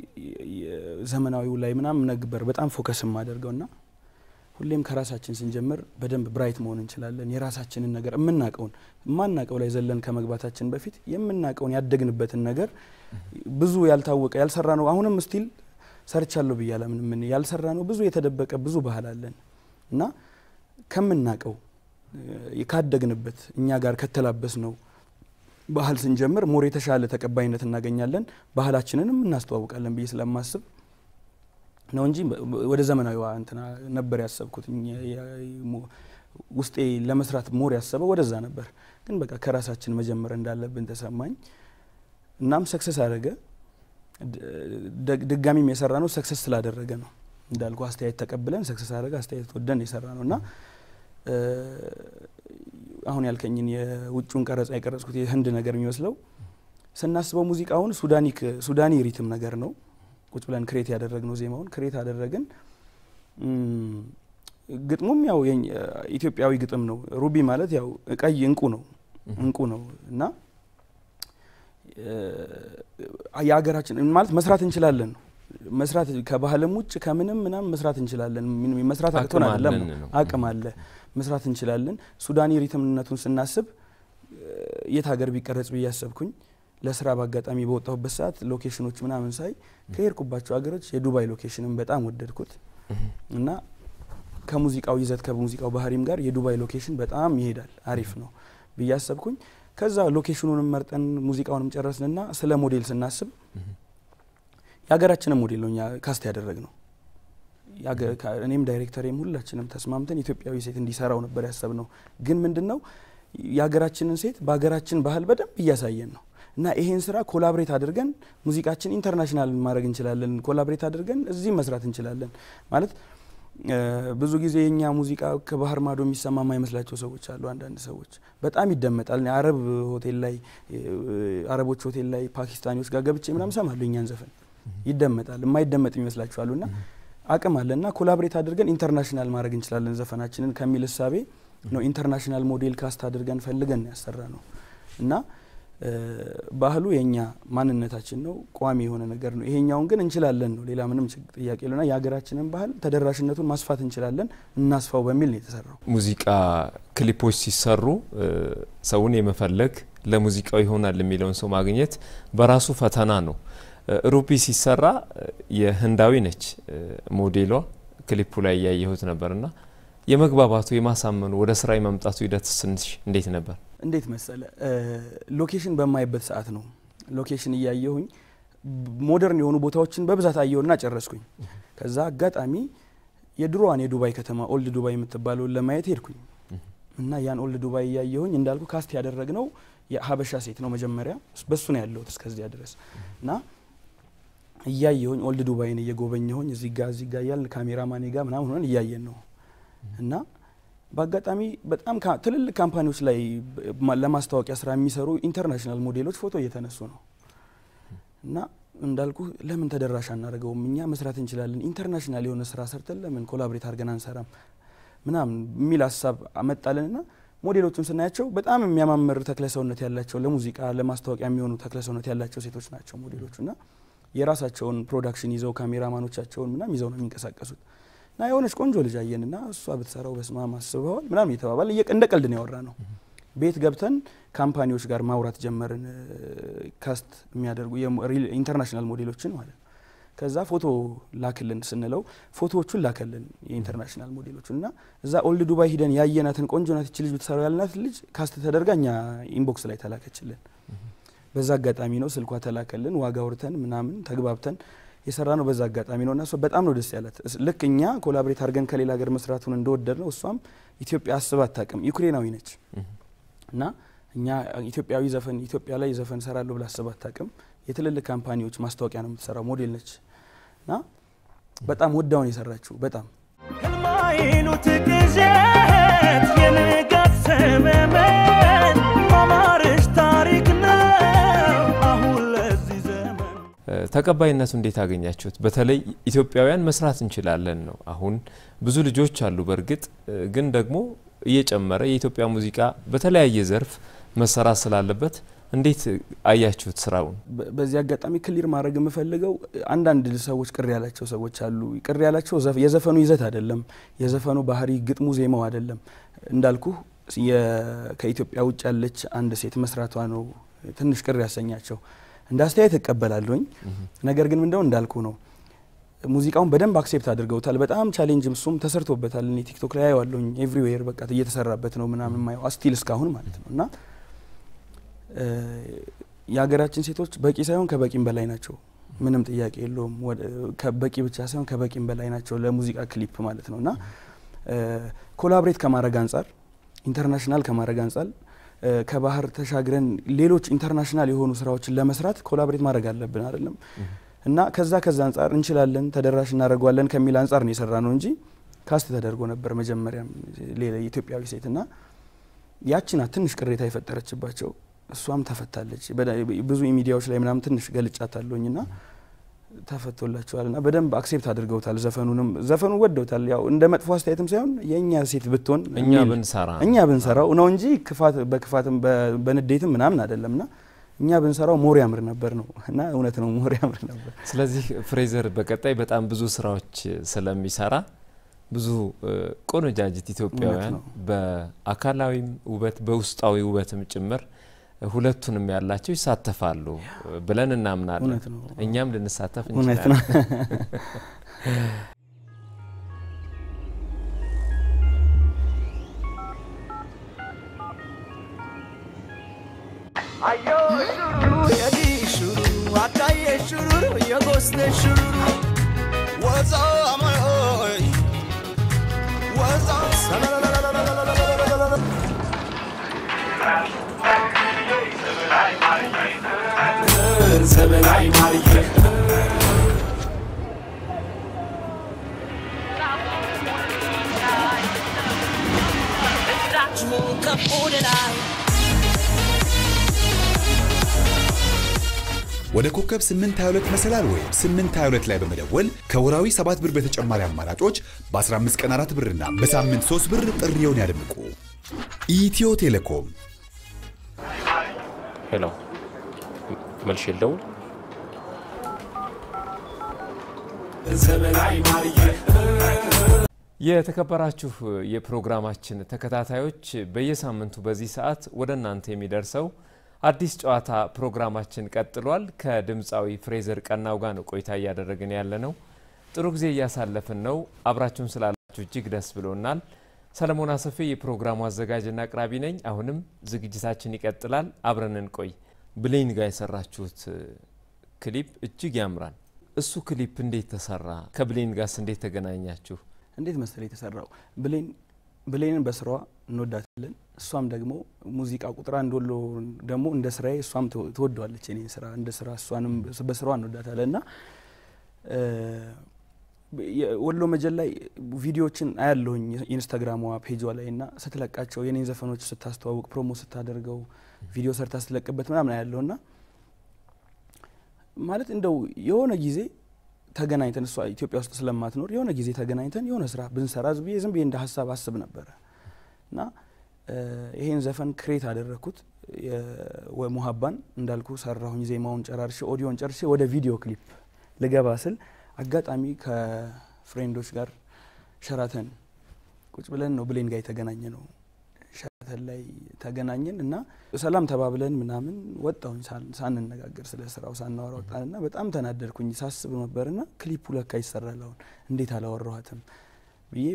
ዘመናዊው ላይ ምናምን ነበር በጣም ፎከስ ማደርገውና ሁሌም ከራሳችን ስንጀምር በደንብ ብራይት መሆን እንችላለን የራሳችንን ነገር ማናቀው ላይ ዘለን ከመግባታችን በፊት የምናቀውን ያደግንበትን ነገር ብዙ ያልታወቀ ያልሰራ ነው አሁንም ስቲል ሰርቻለሁ ብያለሁ ምን ያልሰራ ነው ብዙ የተደበቀ ብዙ ባህል አለን እና ከምናቀው ይካደግንበት እኛ ጋር ከተላበስ ነው ባህል ስንጀምር ሞር የተሻለ ተቀባይነት እናገኛለን ባህላችንንም እናስተዋውቃለን ብዬ ስለማስብ ነው እንጂ ወደ ዘመናዊው እንትና ነበር ያሰብኩት ውስጤ ለመስራት ሞር ያሰበው ወደዛ ነበር ግን በቃ ከራሳችን መጀመር እንዳለብን ተሰማኝ እናም ሰክሰስ አደረገ ድጋሚም የሰራነው ሰክሰስ ስላደረገ ነው እንዳልኩ አስተያየት ተቀብለን ሰክሰስ አደረገ አስተያየት ወደን የሰራነውና አሁን ያልከኝን የውጭውን ቀረጻ የቀረጽኩት የህንድ ነገር የሚመስለው ስናስበው ሙዚቃውን ሱዳኒ ሪትም ነገር ነው ቁጭ ብለን ክሬት ያደረግነው ዜማውን ክሬት አደረግን ግጥሙም ያው ኢትዮጵያዊ ግጥም ነው ሩቢ ማለት ያው ቀይ እንቁ ነው እና ያገራችን ማለት መስራት እንችላለን መስራት ከባህልም ውጭ ከምንም ምናም መስራት እንችላለን መስራት አቅቶን አይደለም አቅም አለ መስራት እንችላለን ሱዳኒ ሪትምነቱን ስናስብ የት ሀገር ቢቀረጽ በያሰብኩኝ ለስራ ባጋጣሚ በወጣሁበት ሰዓት ሎኬሽኖች ምናምን ሳይ ከሄድኩባቸው ሀገሮች የዱባይ ሎኬሽንን በጣም ወደድኩት እና ከሙዚቃው ይዘት ከሙዚቃው ባህሪም ጋር የዱባይ ሎኬሽን በጣም ይሄዳል አሪፍ ነው በያሰብኩኝ ከዛ ሎኬሽኑንም መርጠን ሙዚቃውንም ጨረስንና ስለ ሞዴል ስናስብ ያገራችንን ሞዴል ነው ካስት ያደረግነው እኔም ዳይሬክተሬም ሁላችንም ተስማምተን ኢትዮጵያዊ ሴት እንዲሰራው ነበር ያሰብነው ግን ምንድነው ያገራችንን ሴት ባገራችን ባህል በደንብ እያሳየን ነው እና ይሄን ስራ ኮላቦሬት አድርገን ሙዚቃችን ኢንተርናሽናል ማድረግ እንችላለን ኮላቦሬት አድርገን እዚህ መስራት እንችላለን ማለት ብዙ ጊዜ የኛ ሙዚቃ ከባህር ማዶ የሚሰማ የማይመስላቸው ሰዎች አሉ አንዳንድ ሰዎች በጣም ይደመጣል አረብ ሆቴል ላይ አረቦች ሆቴል ላይ ፓኪስታኒዎች ጋር ገብቼ ምናምን ሰማለሁ እኛን ዘፈን ይደመጣል የማይደመጥ ይመስላችኋልና አቅም አለና ኮላቦሬት አድርገን ኢንተርናሽናል ማድረግ እንችላለን ዘፈናችንን ከሚል ሐሳቤ ነው ኢንተርናሽናል ሞዴል ካስት አድርገን ፈልገን ያሰራ ነው እና ባህሉ የኛ ማንነታችን ነው ቋሚ የሆነ ነገር ነው ይሄኛውን ግን እንችላለን ነው ሌላ ምንም ጥያቄ የለውና ያገራችንን ባህል ተደራሽነቱን ማስፋት እንችላለን እናስፋው በሚል ነው የተሰራው ሙዚቃ ክሊፖች ሲሰሩ ሰውን የመፈለግ ለሙዚቃው ይሆናል የሚለውን ሰው ማግኘት በራሱ ፈተና ነው ሩቢ ሲሰራ የህንዳዊ ነች ሞዴሏ ክሊፑ ላይ ያየሁት ነበርና የመግባባቱ የማሳመኑ ወደ ስራ የመምጣቱ ሂደት ስንሽ እንዴት ነበር እንዴት መሰለ ሎኬሽን በማይበት ሰዓት ነው ሎኬሽን ያየሁኝ ሞደርን የሆኑ ቦታዎችን በብዛት አየውና ጨረስኩኝ ከዛ አጋጣሚ የድሮዋን የዱባይ ከተማ ኦልድ ዱባይ የምትባለው ለማየት ሄድኩኝ እና ያን ኦልድ ዱባይ ያየሁኝ እንዳልኩ ካስት ያደረግነው የሀበሻ ሴት ነው መጀመሪያ በሱ ነው ያለው እስከዚያ ድረስ እና ያየሁኝ ኦልድ ዱባይን እየጎበኘሁኝ እዚህ ጋር ያልን ካሜራማኔ ጋር ምናምን ሆነን ያየን ነው እና በአጋጣሚ በጣም ትልልቅ ካምፓኒዎች ላይ ለማስተዋወቂያ ስራ የሚሰሩ ኢንተርናሽናል ሞዴሎች ፎቶ እየተነሱ ነው እና እንዳልኩ ለምን ተደራሽ አናደርገውም እኛ መስራት እንችላለን ኢንተርናሽናል የሆነ ስራ ሰርተን ለምን ኮላቦሬት አድርገን አንሰራም ምናምን ሚል ሐሳብ አመጣለንና ሞዴሎቹን ስናያቸው በጣም የሚያማምር ተክለሰውነት ያላቸው ለሙዚቃ ለማስተዋወቂያ የሚሆኑ ተክለሰውነት ያላቸው ሴቶች ናቸው ሞዴሎቹና የራሳቸውን ፕሮዳክሽን ይዘው ካሜራማኖቻቸውን ምናምን ይዘው ነው የሚንቀሳቀሱት ና የሆነች ቆንጆ ልጅ አየንና እሷ ብትሰራው በስማማ አስበዋል ምናምን ይተባባል እንደ ቀልድ ነው ያወራ ነው ቤት ገብተን ካምፓኒዎች ጋር ማውራት ጀመርን ካስት የሚያደርጉ ኢንተርናሽናል ሞዴሎችን ማለት ከዛ ፎቶ ላክልን ስንለው ፎቶዎቹን ላከልን የኢንተርናሽናል ሞዴሎችና እዛ ኦልድ ዱባይ ሄደን ያየናትን ቆንጆ ናት እቺ ልጅ ብትሰራው ያልናት ልጅ ካስት ተደርጋኛ ኢንቦክስ ላይ ተላከችልን በዛ አጋጣሚ ነው ስልኳ ተላከልን ዋጋ ወርተን ምናምን ተግባብተን የሰራነው በዛ አጋጣሚ ነውና እሷ በጣም ነው ደስ ያላት ለክኛ ኮላቦሬት አድርገን ከሌላ ሀገር መስራቱን እንደወደድነው እሷም ኢትዮጵያ አስባት ታቀም ዩክሬናዊ ነች እና እኛ ኢትዮጵያዊ ዘፈን ኢትዮጵያ ላይ ዘፈን ሰራለሁ ብላ አስባት ታቀም የትልልቅ ካምፓኒዎች ማስተዋወቂያ ነው የምትሰራው ሞዴል ነች እና በጣም ወዳውን የሰራችው በጣም ከልማይሉ ትግዘት የንጋት ሰመመን ማማርሽ ታሪክ ነው አሁን ለዚህ ዘመን ተቀባይነቱ እንዴት አገኛችሁት በተለይ ኢትዮጵያውያን መስራት እንችላለን ነው አሁን ብዙ ልጆች አሉ በርግጥ ግን ደግሞ እየጨመረ የኢትዮጵያ ሙዚቃ በተለያየ ዘርፍ መሰራት ስላለበት እንዴት አያችሁት ስራውን በዚህ አጋጣሚ ክሊር ማድረግ የምፈልገው አንዳንድ ሰዎች ቅር ያላቸው ሰዎች አሉ ቅር ያላቸው የዘፈኑ ይዘት አይደለም የዘፈኑ ባህሪ ግጥሙ ዜማው አይደለም እንዳልኩ ከኢትዮጵያ ውጭ ያለች አንድ ሴት መስራቷ ነው ትንሽ ቅር ያሰኛቸው እንዳስተያየት ተቀበላለሁኝ ነገር ግን ምንድነው እንዳልኩ ነው ሙዚቃውን በደንብ አክሴፕት አድርገውታል በጣም ቻሌንጅ እሱም ተሰርቶበታል እኔ ቲክቶክ ላይ ያያለሁኝ ኤቭሪዌር በቃ እየተሰራበት ነው ምናምን ማየው አስቲል እስካሁን ማለት ነውና ያገራችን ሴቶች በቂ ሳይሆን ከበቂም በላይ ናቸው ምንም ጥያቄ የለውም ከበቂ ብቻ ሳይሆን ከበቂም በላይ ናቸው ለሙዚቃ ክሊፕ ማለት ነውና ኮላቦሬት ከማድረግ አንፃር ኢንተርናሽናል ከማድረግ አንፃር ከባህር ተሻግረን ሌሎች ኢንተርናሽናል የሆኑ ስራዎችን ለመስራት ኮላቦሬት ማድረግ አለብን አይደለም እና ከዛ አንፃር እንችላለን ተደራሽ እናደርጋለን ከሚል አንፃር ነው የሰራነው እንጂ ካስት ተደርጎ ነበር መጀመሪያም ሌላ ኢትዮጵያዊ ሴትና ያቺና ትንሽ ቅሬታ የፈጠረችባቸው እሷም ተፈታለች ብዙ ሚዲያዎች ላይ ምናምን ትንሽ ገልጫታለሁኝና ተፈቶላቸዋልና በደንብ አክሴፕት አድርገውታል ዘፈኑ ወደውታል ያው እንደ መጥፎ አስተያየትም ሳይሆን የኛ ሴት ብትሆን እኛ ብንሰራው ነው እንጂ በክፋትም በንዴትም ምናምን አይደለምና እኛ ብንሰራው ሞር ያምር ነበር ነው እና እውነት ነው ሞር ያምር ነበር ስለዚህ ፍሬዘር በቀጣይ በጣም ብዙ ስራዎች ስለሚሰራ ብዙ ቆነጃጅት ኢትዮጵያውያን በአካላዊም ውበት በውስጣዊ ውበትም ጭምር ሁለቱንም ያላቸው ይሳተፋሉ ብለን እናምናለን እኛም ልንሳተፍ እንችላለን አዮ ሹሩ የዲ ሹሩ አካዬ ሹሩ የጎስነ ሹሩ ወዛ አማይ ወዛ ዘመናዊ ማርዬ ወደ ኮከብ 822 መሰላል ወይም 822 ላይ በመደወል ከወራዊ 7 ብር በተጨማሪ አማራጮች በ15 ቀን 4 ብርና በሳምንት 3 ብር ጥሪውን ያድምቁ። ኢትዮ ቴሌኮም። ሄሎ መልሽ የለውም ዘመናዊ ማርዬ የተከበራችሁ የፕሮግራማችን ተከታታዮች በየሳምንቱ በዚህ ሰዓት ወደ እናንተ የሚደርሰው አዲስ ጨዋታ ፕሮግራማችን ቀጥሏል ከድምጻዊ ፍሬዘር ቀናው ጋር ነው ቆይታ ያደረግን ያለነው ጥሩ ጊዜ ያሳለፈን ነው አብራችሁን ስላላችሁ እጅግ ደስ ብሎናል ሰለሞን አሰፌ የፕሮግራሙ አዘጋጅና አቅራቢ ነኝ አሁንም ዝግጅታችን ይቀጥላል አብረን እንቆይ ብሌን ጋር የሰራችሁት ክሊፕ እጅግ ያምራል እሱ ክሊፕ እንዴት ተሰራ ከብሌን ጋርስ እንዴት ተገናኛችሁ እንዴት መሰለኝ ተሰራው ብሌንን በስራዋ እንወዳታለን እሷም ደግሞ ሙዚቃ ቁጥር አንድ ወሎ ደግሞ እንደ ስራዬ እሷም ተወደዋለች እኔ ስራ እንደ ስራ እሷንም በስራዋ እንወዳታለንና ወሎ መጀል ላይ ቪዲዮዎችን አያለሁኝ ኢንስታግራሟ ፔጇ ላይና ስትለቃቸው የኔን ዘፈኖች ስታስተዋውቅ ፕሮሞ ስታደርገው ቪዲዮ ሰርታ ስትለቅበት ምናምን አያለሁና ማለት እንደው የሆነ ጊዜ ተገናኝተን እሷ ኢትዮጵያ ውስጥ ስለማትኖር የሆነ ጊዜ ተገናኝተን የሆነ ስራ ብንሰራ ዝም ብዬ እንደ ሐሳብ አስብ ነበርና ይሄን ዘፈን ክሬት አደረኩት ወሙሐባን እንዳልኩ ሰራሁኝ ዜማውን ጨራርሼ ኦዲዮን ጨርሼ ወደ ቪዲዮ ክሊፕ ለገባ ስል አጋጣሚ ከፍሬንዶች ጋር ሸራተን ቁጭ ብለን ነው ብሌን ጋር የተገናኘነው ሸራተን ላይ ተገናኘን እና ሰላም ተባብለን ምናምን ወጣሁኝ ሳንነጋገር ስለ ስራው ሳናወራ ወጣንና በጣም ተናደድኩኝ ሳስብ ነበርና ክሊፑ ለካ ይሰራል አሁን እንዴት አላወራኋትም ብዬ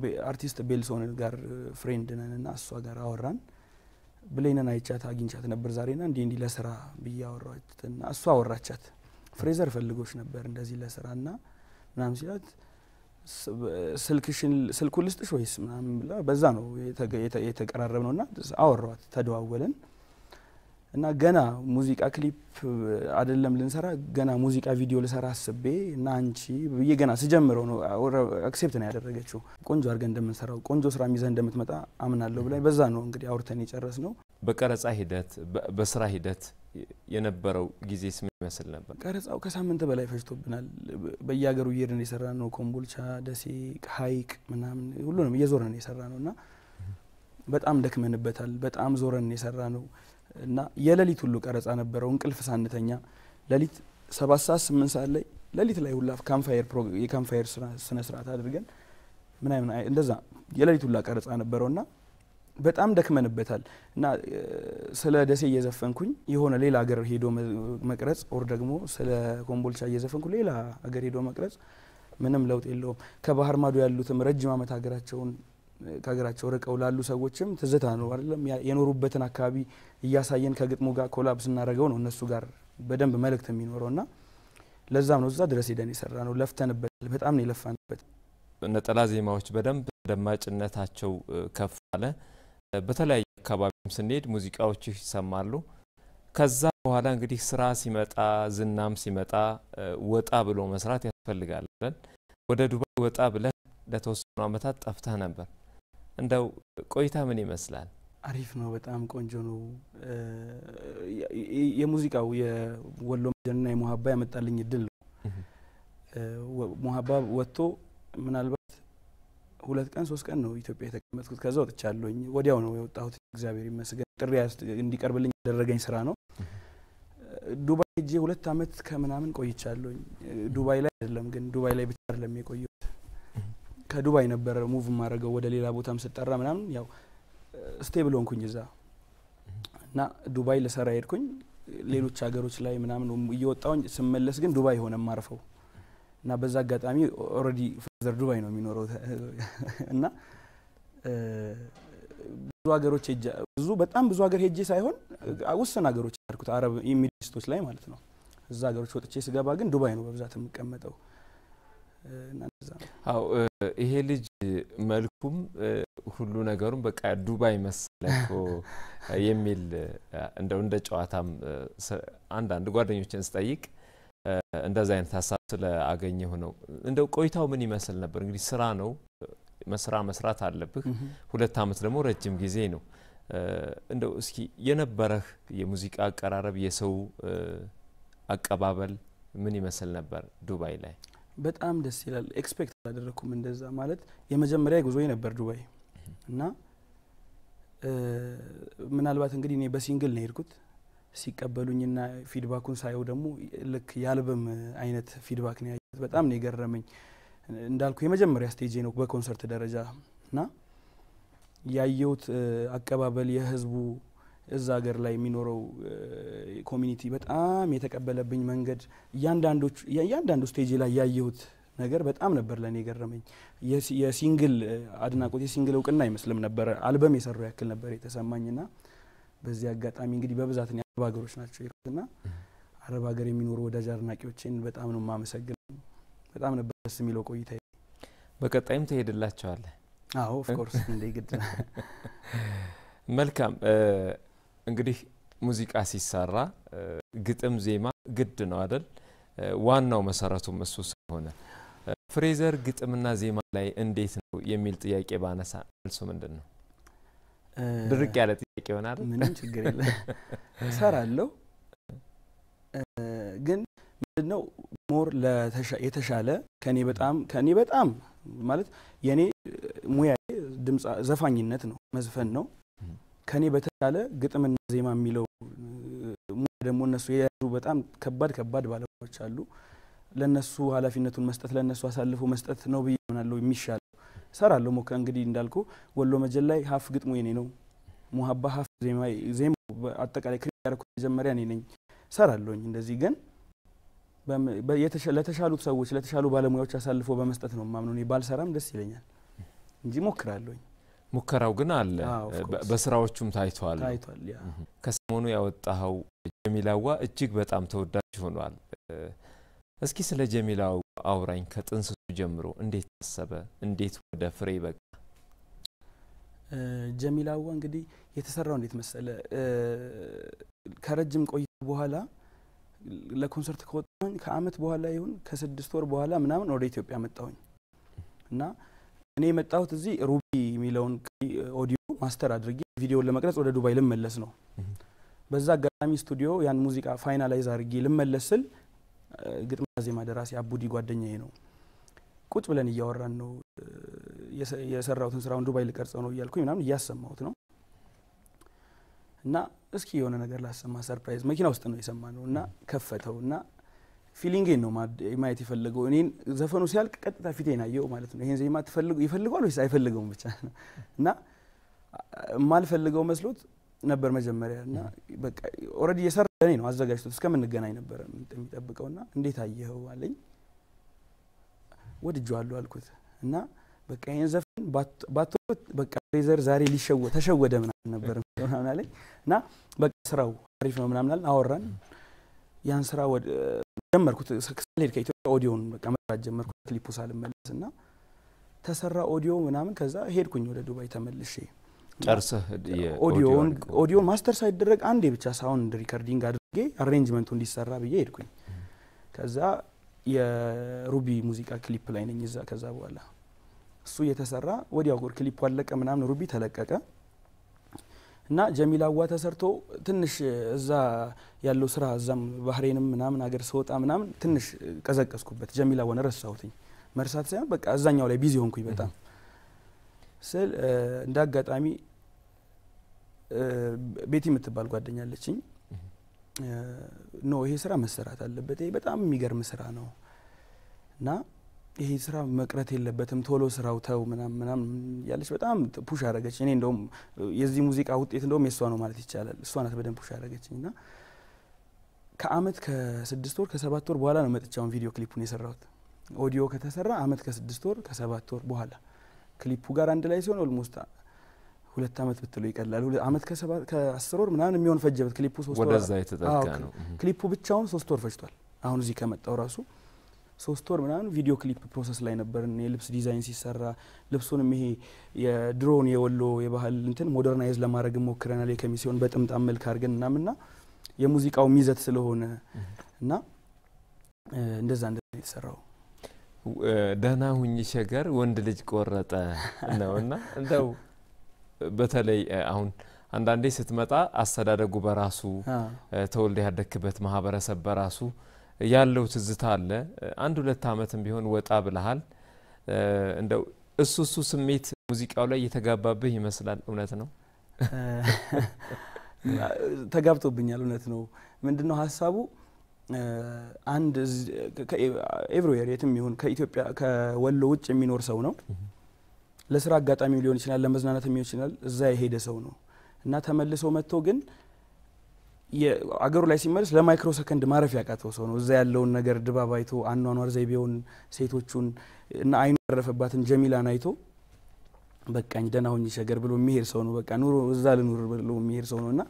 በአርቲስት ቤልሶን ጋር ፍሬንድ ነንና እሷ ጋር አወራን ብሌንን አይቻት አግኝቻት ነበር ዛሬና እንዴ ለስራ ብዬ አወራኋትና እሷ አወራቻት ፍሬዘር ፈልጎሽ ነበር እንደዚህ ለስራና ምናምን ሲላት ስልኩን ልስጥሽ ወይስ ምናምን ብላ በዛ ነው የተቀራረብነውና አወራኋት ተደዋወለን እና ገና ሙዚቃ ክሊፕ አይደለም ልንሰራ ገና ሙዚቃ ቪዲዮ ልሰራ አስቤ እና አንቺ ብዬ ገና ስጀምረው ነው አክሴፕት ነው ያደረገችው ቆንጆ አድርገን እንደምንሰራው ቆንጆ ስራ ሚዘን እንደምትመጣ አምናለሁ ብላይ በዛ ነው እንግዲህ አውርተን የጨረስነው በቀረጻ ሂደት በስራ ሂደት የነበረው ጊዜስ ምን ይመስል ነበር ቀረጻው ከሳምንት በላይ ፈጅቶብናል በየሀገሩ እየሄድን የሰራነው ኮምቦልቻ ደሴ ሀይቅ ምናምን ሁሉንም እየዞረን የሰራነውና በጣም ደክመንበታል በጣም ዞረን የሰራነው እና የሌሊት ሁሉ ቀረጻ ነበረው እንቅልፍ ሳንተኛ ሌሊት 7 ሰዓት 8 ሰዓት ላይ ሌሊት ላይ ሁላ የካምፋየር ስነ ስርዓት አድርገን ምናምን እንደዛ የሌሊት ሁላ ቀረጻ ነበረውና በጣም ደክመንበታል እና ስለ ደሴ እየዘፈንኩኝ የሆነ ሌላ ሀገር ሄዶ መቅረጽ ኦር ደግሞ ስለ ኮምቦልቻ እየዘፈንኩ ሌላ ሀገር ሄዶ መቅረጽ ምንም ለውጥ የለውም ከባህር ማዶ ያሉትም ረጅም አመት ሀገራቸው ርቀው ላሉ ሰዎችም ትዝታ ነው አይደለም የኖሩበትን አካባቢ እያሳየን ከግጥሙ ጋር ኮላፕስ እናረጋው ነው እነሱ ጋር በደንብ መልእክት የሚኖረውና ለዛም ነው እዛ ድረስ ሄደን የሰራነው ለፍተንበት በጣም ነው የለፋንበት ነጠላ ዜማዎች በደንብ ደማጭነታቸው ከፍ አለ በተለያየ አካባቢም ስንሄድ ሙዚቃዎች ይሰማሉ ከዛ በኋላ እንግዲህ ስራ ሲመጣ ዝናም ሲመጣ ወጣ ብሎ መስራት ያስፈልጋል ወደ ዱባይ ወጣ ብለ ለተወሰኑ አመታት ጠፍተህ ነበር እንደው ቆይታ ምን ይመስላል አሪፍ ነው በጣም ቆንጆ ነው የሙዚቃው የወሎ መጀንና የሙሐባ ያመጣልኝ እድል ነው ሙሐባ ወጥቶ ምናልባት 2 ቀን 3 ቀን ነው ኢትዮጵያ የተቀመጥኩት ከዛ ወጥቻለሁኝ ወዲያው ነው የወጣሁት እግዚአብሔር ይመስገን ጥሪ እንዲቀርብልኝ ያደረገኝ ስራ ነው ዱባይ ሄጄ 2 አመት ከምናምን ቆይቻለሁኝ ዱባይ ላይ አይደለም ግን ዱባይ ላይ ብቻ አይደለም የቆየሁት ከዱባይ ነበር ሙቭ ማድረገው ወደ ሌላ ቦታም ስጠራ ምናምን ያው ስቴብል ሆንኩኝ እዛ እና ዱባይ ለሰራ ሄድኩኝ ሌሎች ሀገሮች ላይ ምናምን እየወጣሁኝ ስመለስ ግን ዱባይ ሆነ ማርፈው እና በዛ አጋጣሚ ኦሬዲ ፍሬዘር ዱባይ ነው የሚኖረው እና ብዙ ሀገሮች ሄጄ በጣም ብዙ ሀገር ሄጄ ሳይሆን ውስን ሀገሮች አድርኩት አረብ ኢሚሬቶች ላይ ማለት ነው እዛ ሀገሮች ወጥቼ ስገባ ግን ዱባይ ነው በብዛት የምቀመጠው እና እንደዛ ነው አው ይሄ ልጅ መልኩም ሁሉ ነገሩን በቃ ዱባይ መሰለኮ የሚል እንደ ጨዋታም አንድ ጓደኞችን ስጠይቅ እንደዛ አይነት ሐሳብ ስለአገኘሁ ነው እንደው ቆይታው ምን ይመስል ነበር እንግዲህ ስራ ነው መስራት አለብህ 2 አመት ደግሞ ረጅም ጊዜ ነው እንደው እስኪ የነበረህ የሙዚቃ አቀራረብ የሰው አቀባበል ምን ይመስል ነበር ዱባይ ላይ በጣም ደስ ይላል ኤክስፔክት አደረኩም እንደዛ ማለት የመጀመሪያ ጉዞዬ ነበር ዱባይ እና ምናልባት እንግዲህ እኔ በሲንግል ነው ሄድኩት ሲቀበሉኝና ፊድባኩን ሳይው ደግሞ ልክ የአልበም አይነት ፊድባክ ነው ያየሁት በጣም ነው የገረመኝ እንዳልኩ የመጀመሪያ ስቴጅ ነው በኮንሰርት ደረጃ እና ያየሁት አቀባበል የህዝቡ እዛ ሀገር ላይ የሚኖረው ኮሚኒቲ በጣም የተቀበለብኝ መንገድ ያንዳንዱ ስቴጅ ላይ ያየሁት ነገር በጣም ነበር ለኔ ገረመኝ የሲንግል አድናቆት የሲንግል እውቅና አይመስልም ነበር አልበም የሰራው ያክል ነበር የተሰማኝና በዚህ አጋጣሚ እንግዲህ በብዛት ነው አረብ ሀገሮች ናቸው ይሩትና አረብ ሀገር የሚኖሩ ወዳጅ አድናቂዎችን በጣም ነው ማመሰግነው በጣም ነበር ደስ የሚለው ቆይታዬ በቀጣይም ተሄድላቸዋል አዎ ኦፍ ኮርስ እንደ ግድ መልካም እንግዲህ ሙዚቃ ሲሰራ ግጥም ዜማ ግድ ነው አይደል ዋናው መሰረቱ እሱ ስለሆነ ፍሬዘር ግጥምና ዜማ ላይ እንዴት ነው የሚል ጥያቄ ባነሳ መልሱ ምንድነው ድርቅ ያለ ጥያቄ ይሆናል ምንም ችግር የለም ሰራለሁ ግን ምንድነው ሞር የተሻለ ከኔ በጣም ማለት የኔ ሙያዬ ድምጽ ዘፋኝነት ነው መዝፈን ነው ከኔ በተሻለ ግጥምና ዜማ የሚለው ደግሞ እነሱ የያዙ በጣም ከባድ ባለሙያዎች አሉ ለነሱ ኃላፊነቱን መስጠት ለነሱ አሳልፎ መስጠት ነው ብዬናለው የሚሻለው ሰራለሁ ሞከ እንግዲህ እንዳልኩ ወሎ መጀል ላይ ሀፍ ግጥሙ የኔ ነው ሙሐባ ሀፍ ዜማ አጠቃላይ ክሪክ ያደረኩት መጀመሪያ እኔ ነኝ ሰራለሁኝ እንደዚህ ግን ለተሻሉት ሰዎች ለተሻሉ ባለሙያዎች አሳልፎ በመስጠት ነው ማምነው እኔ ባልሰራም ደስ ይለኛል እንጂ ሞክራለሁኝ ሙከራው ግን አለ በስራዎቹም ታይቷል ያ ከሰሞኑ ያወጣው ጀሚላዋ እጅግ በጣም ተወዳጅ ሆኗል እስኪ ስለ ጀሚላው አውራኝ ከጥንስሱ ጀምሮ እንዴት ተሰበ እንዴት ወደ ፍሬ በቃ ጀሚላዋ እንግዲህ የተሰራው እንዴት መሰለ ከረጅም ቆይታ በኋላ ለኮንሰርት ከወጣሁኝ ከአመት በኋላ ይሁን ከ6 ወር በኋላ ምናምን ወደ ኢትዮጵያ መጣሁኝ እና እኔ መጣሁት እዚህ ሩቢ ሚሊዮን ኦዲዮ ማስተር አድርጌ ቪዲዮ ለመቅረጽ ወደ ዱባይ ልመለስ ነው በዛ አጋጣሚ ስቱዲዮ ያን ሙዚቃ ፋይናላይዝ አድርጌ ልመለስል ግጥምና ዜማ ደራሲ አቡዲ ጓደኛዬ ነው ቁጭ ብለን እያወራን ነው የሰራውትን ስራውን ዱባይ ልቀርጸው ነው እያልኩኝ ምናምን እያሰማሁት ነው እና እስኪ የሆነ ነገር ላሰማ ሰርፕራይዝ መኪና ውስጥ ነው የሰማነውና ከፈተውና ፊሊንጌን ነው ማየት ይፈልገው እኔን ዘፈኑ ሲያልቅ ቀጥታ ፊቴን አየው ማለት ነው ይሄን ዜማ ይፈልጋል ወይስ አይፈልገውም ብቻ እና ማልፈልገው መስሎት ነበር መጀመሪያና በቃ ኦሬዲ የሰራኝ ነው አዘጋጅቶት እስከምንገናኝ ነበር የሚጠብቀውና እንዴት አየው አለኝ ወድጄዋለሁ አልኩት እና በቃ ይሄን ዘፈን ባትወት በቃ ፍሬዘር ዛሬ ተሸወደ ምናምን ነበር ምናምን አለኝ እና በቃ ስራው አሪፍ ነው ምናምን አለን አወራን ያን ስራ ጀመርኩት ስለሄድ ከኢትዮጵያ ኦዲዮን በቃ መስራት ጀመርኩ ክሊፑ ሳልመለስና ተሰራ ኦዲዮ ምናምን ከዛ ሄድኩኝ ወደ ዱባይ ተመልሼ ጨርሰህ ኦዲዮ ማስተር ሳይደረግ አንዴ ብቻ ሳውንድ ሪከርዲንግ አድርጌ አሬንጅመንቱ እንዲሰራ ብዬ ሄድኩኝ ከዛ የሩቢ ሙዚቃ ክሊፕ ላይ ነኝ እዛ ከዛ በኋላ እሱ የተሰራ ወዲያው ክሊፑ አለቀ ምናምን ሩቢ ተለቀቀ እና ጀሚላዋ ተሰርቶ ትንሽ እዛ ያለው ስራ እዛም ባህሬንም ምናምን ሀገር ሰውጣ ምናምን ትንሽ ቀዘቀስኩበት ጀሚላዋን ረሳሁትኝ መርሳት ሳይሆን በቃ እዛኛው ላይ ቢዚ ሆንኩኝ በጣም ስል እንዳጋጣሚ ቤቲ የምትባል ጓደኛለችኝ ይሄ ስራ መሰራት አለበት ይሄ በጣም የሚገርም ስራ ነው እና ይሄ ስራ መቅረት የለበትም ቶሎ ስራው ተው ምናምን ያለች በጣም ፑሽ አረገች እኔ እንደውም የዚህ ሙዚቃ ውጤት እንደውም የሷ ነው ማለት ይቻላል እሷ ናት በደንብ ፑሽ አረገችኝና ከአመት ከ6 ወር ከ7 ወር በኋላ ነው መጥቻውን ቪዲዮ ክሊፑን የሰራሁት ኦዲዮ ከተሰራ አመት ከ6 ወር ከ7 ወር በኋላ ክሊፑ ጋር አንድ ላይ ሲሆን ኦልሞስት 2 አመት ብትሉ ይቀላል አመት ከ10 ወር ምናምን የሚሆን ፈጀበት ክሊፑ 3 ወር ወደዛ የተጠጋ ነው ክሊፑ ብቻውን 3 ወር ፈጅቷል አሁን እዚህ ከመጣው ራሱ 3 ወር ምናምን ቪዲዮ ክሊፕ ፕሮሰስ ላይ ነበርን የልብስ ዲዛይን ሲሰራ ልብሱንም ይሄ የድሮን የወሎ የባህል እንትን ሞደርናይዝ ለማድረግ ሞክረናል የከሚሲዮን በጥምጣም መልክ አድርገን እናምና የሙዚቃው ሚዘት ስለሆነ እና እንደዛ የተሰራው ደህና ሁኚ ሸገር ወንድ ልጅ ቆረጠ ነውና እንደው በተለይ አሁን አንዳንዴ ስትመጣ አስተዳደጉ በራሱ ተወልደ ያደክበት ማህበረሰብ በራሱ ያለው ትዝታ አለ 1-2 አመትም ቢሆን ወጣ ብለሃል እንደው እሱ ስሜት ሙዚቃው ላይ የተጋባብህ ይመስላል እውነት ነው ተጋብቶብኛል እውነት ነው ምንድነው ሐሳቡ አንድ ኤቭሪዌር የትም ይሁን ከኢትዮጵያ ከወሎ ውጭ የሚኖር ሰው ነው ለስራ አጋጣሚው ሊሆን ይችላል ለመዝናናትም ሊሆን ይችላል እዛ የሄደ ሰው ነው እና ተመልሶ መጥቶ ግን የአገሩ ላይ ሲመለስ ለማይክሮ ሰከንድ ማረፍ ያቃተው ሰው ነው እዛ ያለውን ነገር ድባብ አይቶ አኗኗር ዘይቤውን ሴቶቹን እና አይኑ ያረፈባትን ጀሚላን አይቶ በቃኝ ደህና ሁኚ ሸገር ብሎ የሚሄድ ሰው ነው በቃ ኑሮ እዛ ልኑር ብሎ የሚሄድ ሰው ነውና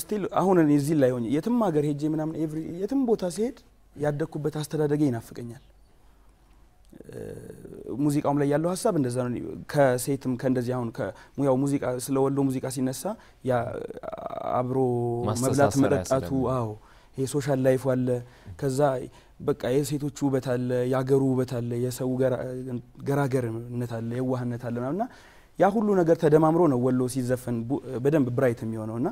ስቲል አሁን እዚህ ላይ ሆኜ የትም ሀገር ሄጄ ምናምን የትም ቦታ ሲሄድ ያደኩበት አስተዳደጌ ይናፍቀኛል ሙዚቃውም ላይ ያለው ሐሳብ እንደዛ ነው ከሴትም ከእንደዚህ አሁን ከሙያው ሙዚቃ ስለወሎ ሙዚቃ ሲነሳ ያ አብሮ መብላት መጠጣቱ ይሄ ሶሻል ላይፍ አለ ከዛ በቃ የሴቶቹ ውበት አለ ያገሩ ውበት አለ የሰው ገራገርነት አለ የዋህነት አለና ያ ሁሉ ነገር ተደማምሮ ነው ወሎ ሲዘፈን በደንብ ብራይት የሚሆነውና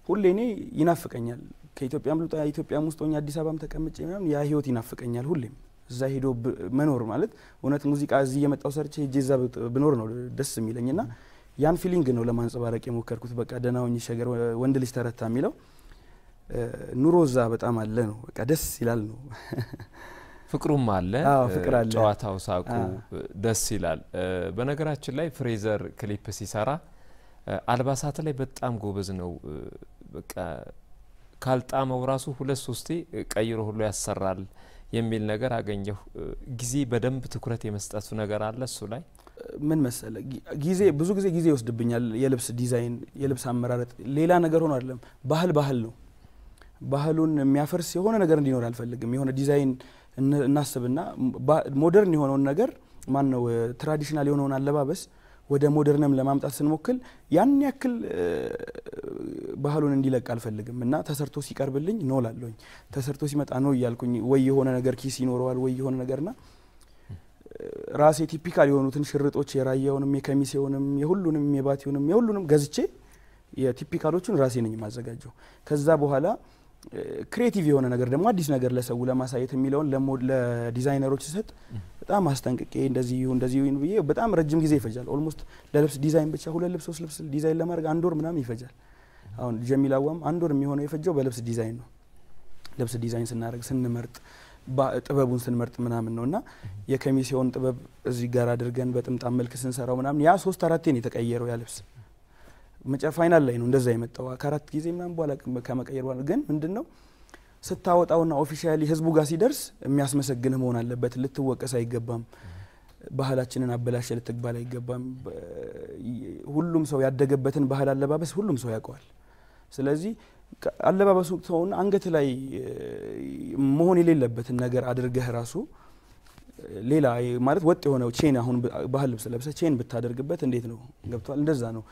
ሁሌ እኔ ይናፍቀኛል ከኢትዮጵያም ልጣ ኢትዮጵያም ውስጥ ሆኜ አዲስ አበባም ተቀምጬ ምናምን ያ ህይወት ይናፍቀኛል ሁሌም እዛ ሄዶ መኖር ማለት እውነት ሙዚቃ እዚህ የመጣው ሰርቼ ጄዛ ብኖር ነው ደስ የሚለኝና ያን ፊሊንግ ነው ለማንጸባረቅ የሞከርኩት በቃ ደህና ሁኚ ሸገር ወንድ ልጅ ተረታ የሚለው ኑሮ እዛ በጣም አለ ነው በቃ ደስ ይላል ነው ፍቅሩም አለ ፍቅር አለ ጨዋታው ሳቁ ደስ ይላል በነገራችን ላይ ፍሬዘር ክሊፕ ሲሰራ አልባሳት ላይ በጣም ጎበዝ ነው በቃ ካልጣመው ራሱ 2-3 ቀይሮ ሁሉ ያሰራል የሚል ነገር አገኘሁ ጊዜ በደንብ ትኩረት የመስጠቱ ነገር አለ እሱ ላይ ምን መሰለ ጊዜ ብዙ ጊዜ ይወስድብኛል የልብስ ዲዛይን የልብስ አመራረጥ ሌላ ነገር ሆኖ አይደለም ባህል ነው ባህሉን የሚያፈርስ የሆነ ነገር እንዲኖር አልፈልግም የሆነ ዲዛይን እናስብና ሞደርን የሆነውን ነገር ማን ነው ትራዲሽናል የሆነውን አለባበስ ወደ ሞደርንም ለማምጣት ስንሞክል ያን ያክል ባህሉን እንዲለቅ አልፈልግም እና ተሰርቶ ሲቀርብልኝ ነው ላለኝ ተሰርቶ ሲመጣ ነው ይያልኩኝ ወይ የሆነ ነገር ኪስ ይኖረዋል ወይ የሆነ ነገርና ራሴ ቲፒካል የሆኑትን ሽርጦች የራያውንም የከሚሴውንም የሁሉንም የባቲውንም የሁሉንም ገዝቼ የቲፒካሎቹን ራሴ ነኝ ማዘጋጀው ከዛ በኋላ ክሬቲቭ የሆነ ነገር ደግሞ አዲስ ነገር ለሰው ለማሳየት የሚለውን ለዲዛይነሮች ሰጥ በጣም አስተንቅቄ እንደዚህ ይሁን ብዬ በጣም ረጅም ጊዜ ይፈጃል ኦልሞስት ለልብስ ዲዛይን ብቻ 2 ልብስ 3 ልብስ ዲዛይን ለማድረግ 1 ወር ምናምን ይፈጃል አሁን ጀሚላዋም 1 ወር የሚሆነው የፈጀው በልብስ ዲዛይን ነው ልብስ ዲዛይን ስናደርግ ስንመርጥ ጥበቡን ስንመርጥ ምናምን ነውና የከሚሲዮን ጥበብ እዚህ ጋር አድርገን በጥምጣም መልክ ስንሰራው ምናምን ያ 3-4 ነው የተቀየረው ያ ልብስ ፋይናል ላይ ነው እንደዛ የመጣው ከ4 ጊዜ ምናምን በኋላ ከመቀየር በኋላ ግን ምንድነው ስታወጣውና ኦፊሻሊ ህዝቡ ጋር ሲደርስ የሚያስመሰግንህ መሆን አለበት ልትወቀስ አይገባም ባህላችንን አበላሸ ልትባል አይገባም ሁሉም ሰው ያደገበትን ባህል አለባበስ ሁሉም ሰው ያውቀዋል ስለዚህ አለባበሱ ተውና አንገት ላይ መሆን የሌለበትን ነገር አድርገህ ራሱ ሌላ ማለት ወጥ የሆነው ቼን አሁን ባህል ልብስ ለብሰ ቼን ብታደርግበት እንዴት ነው ገብቷል እንደዛ ነው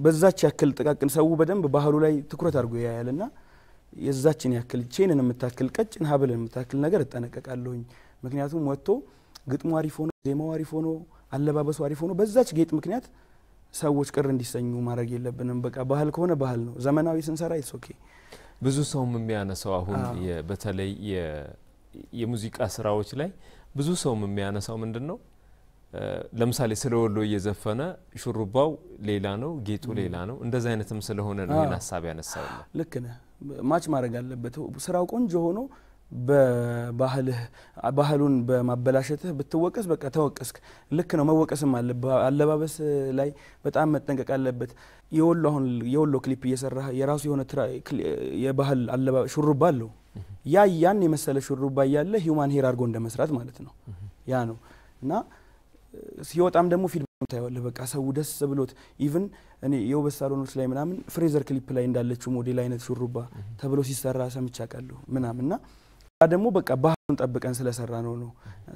በዛች ያክል ጥቃቅን ሰው በደንብ ባህሉ ላይ ትኩረት አድርጎ ያያልና የዛችን ያክል ቼንን የምታክል ቀጭን ሀብልን የምታክል ነገር ተጠነቀቃለሁኝ ምክንያቱም ወጥቶ ግጥሙ አሪፍ ሆኖ ዜማው አሪፍ ሆኖ አለባበሱ አሪፍ ሆኖ በዛች ጌጥ ምክንያት ሰዎች ቅር እንዲሰኙ ማድረግ የለብንም በቃ ባህል ከሆነ ባህል ነው ዘመናዊ ስንሰራ ኢትስ ኦኬ ብዙ ሰው የሚያነሳው አሁን በተለይ የሙዚቃ ስራዎች ላይ ብዙ ሰው የሚያነሳው ምንድነው ለምሳሌ ስለ ወሎ እየዘፈነ ሹሩባው ሌላ ነው ጌጡ ሌላ ነው እንደዛ አይነትም ስለሆነ ነው ሐሳብ ያነሳው ልክ ነህ ማች ማድረግ አለበት ስራው ቆንጆ ሆኖ ባህሉን በማበላሸትህ ብትወቀስ በቃ ተወቀስክ ልክ ነው መወቀስም አለበት አለባበስ ላይ በጣም መጠንቀቅ አለበት የወሎ ክሊፕ እየሰራ የራሱ የሆነ የባህል አለባበስ ሹሩባ አለው ያን የመሰለ ሹሩባ ያለ ሂዩማን ሄር አድርጎ እንደመስራት ማለት ነው ያ ነው እና ሲወጣም ደግሞ ፊድባክ ታይዋለህ በቃ ሰው ደስ ብሎት ኢቭን እኔ የውበት ሳሎኖች ላይ ምናምን ፍሬዘር ክሊፕ ላይ እንዳለችው ሞዴል አይነት ሹሩባ ተብሎ ሲሰራ ሰምቻለሁ ምናምንና ደግሞ በቃ ባህሉን ጠብቀን ስለሰራ ነው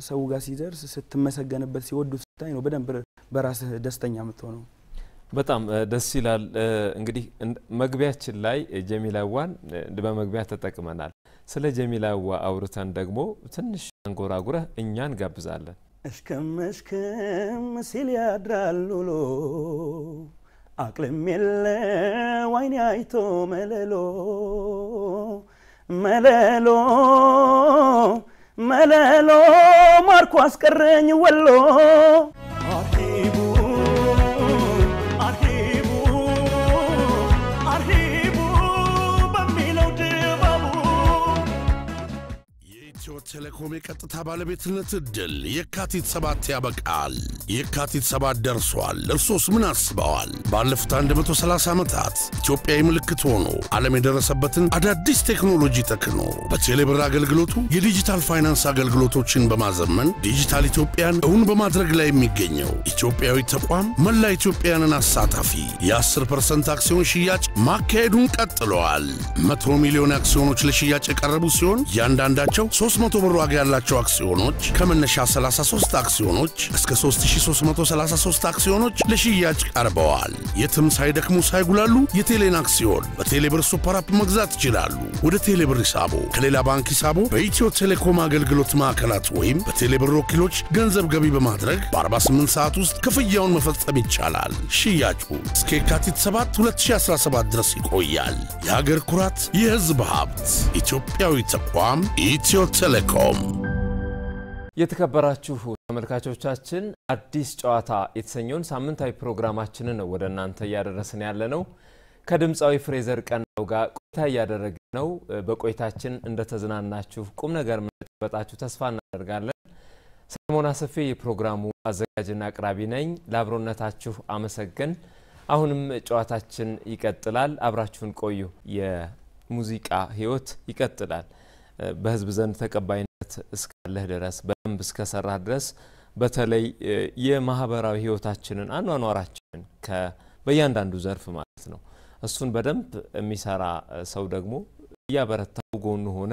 ሰው ጋር ሲደርስ ስትመሰገንበት ሲወዱት ስታይ ነው በደንብ በራስ ደስተኛ የምትሆነው በጣም ደስ ይላል እንግዲህ መግቢያችን ላይ ጀሚላዋን በመግቢያ ተጠቅመናል ስለ ጀሚላዋ አውርተን ደግሞ ትንሽ አንጎራጉረህ እኛን ጋብዛለን እሽከም ሲል ያድራል ውሎ አቅልም የለ ወይኔ አይቶ መለሎ ማርኮ አስቀረኝ ወሎ ቴሌኮም የቀጥታ ባለቤትነት እድል የካቲት 7 ያበቃል የካቲት 7 ደርሷል እርሶስ ምን አስበዋል ባለፉት 130 ዓመታት ኢትዮጵያዊ ምልክት ሆኖ ዓለም የደረሰበትን አዳዲስ ቴክኖሎጂ ተክኖ በቴሌብር አገልግሎቱ የዲጂታል ፋይናንስ አገልግሎቶችን በማዘመን ዲጂታል ኢትዮጵያን እውን በማድረግ ላይ የሚገኘው ኢትዮጵያዊ ተቋም መላ ኢትዮጵያንን አሳታፊ የ10% አክሲዮን ሽያጭ ማካሄዱን ቀጥሏል 100 ሚሊዮን አክሲዮኖች ለሽያጭ የቀረቡ ሲሆን ያንዳንዳቸው 300 ብር ዋጋ ያላቸው አክሲዮኖች ከመነሻ 33 አክሲዮኖች እስከ 3333 አክሲዮኖች ለሽያጭ ቀርበዋል የትም ሳይደክሙ ሳይጉላሉ የቴሌን አክሲዮን በቴሌብር ሱፐር አፕ መግዛት ይችላሉ ወደ ቴሌብር ሂሳቦ ከሌላ ባንክ ሂሳቦ በኢትዮ ቴሌኮም አገልግሎት ማዕከላት ወይም በቴሌብር ወኪሎች ገንዘብ ገቢ በማድረግ በ48 ሰዓት ውስጥ ክፍያውን መፈጸም ይቻላል ሽያጩ እስከ የካቲት 7 2017 ድረስ ይቆያል የሀገር ኩራት የህዝብ ሀብት ኢትዮጵያዊ ተቋም ኢትዮ ቴሌኮም የተከበራችሁ ተመልካቾቻችን አዲስ ጨዋታ የተሰኘውን ሳምንታዊ ፕሮግራማችንን ነው ወደ እናንተ ያደረስን ያለነው ከድምጻዊ ፍሬዘር ቀናው ጋር ቆይታ ያደረግን ነው በቆይታችን እንደተዝናናችሁ ቁም ነገር እንደተጨበጣችሁ ተስፋ እናደርጋለን ሰለሞን አሰፌ የፕሮግራሙ አዘጋጅና አቅራቢ ነኝ ለአብሮነታችሁ አመሰግን አሁንም ጨዋታችን ይቀጥላል አብራችሁን ቆዩ የሙዚቃ ህይወት ይቀጥላል በህዝብ ዘንድ ተቀባይነት እስካለህ ድረስ በደንብ እስከሰራህ ድረስ በተለይ የማህበራዊ ህይወታችንን አኗኗራችንን በእያንዳንዱ ዘርፍ ማለት ነው እሱን በደንብ የሚሰራ ሰው ደግሞ ያበረታው ጎኑ ሆነ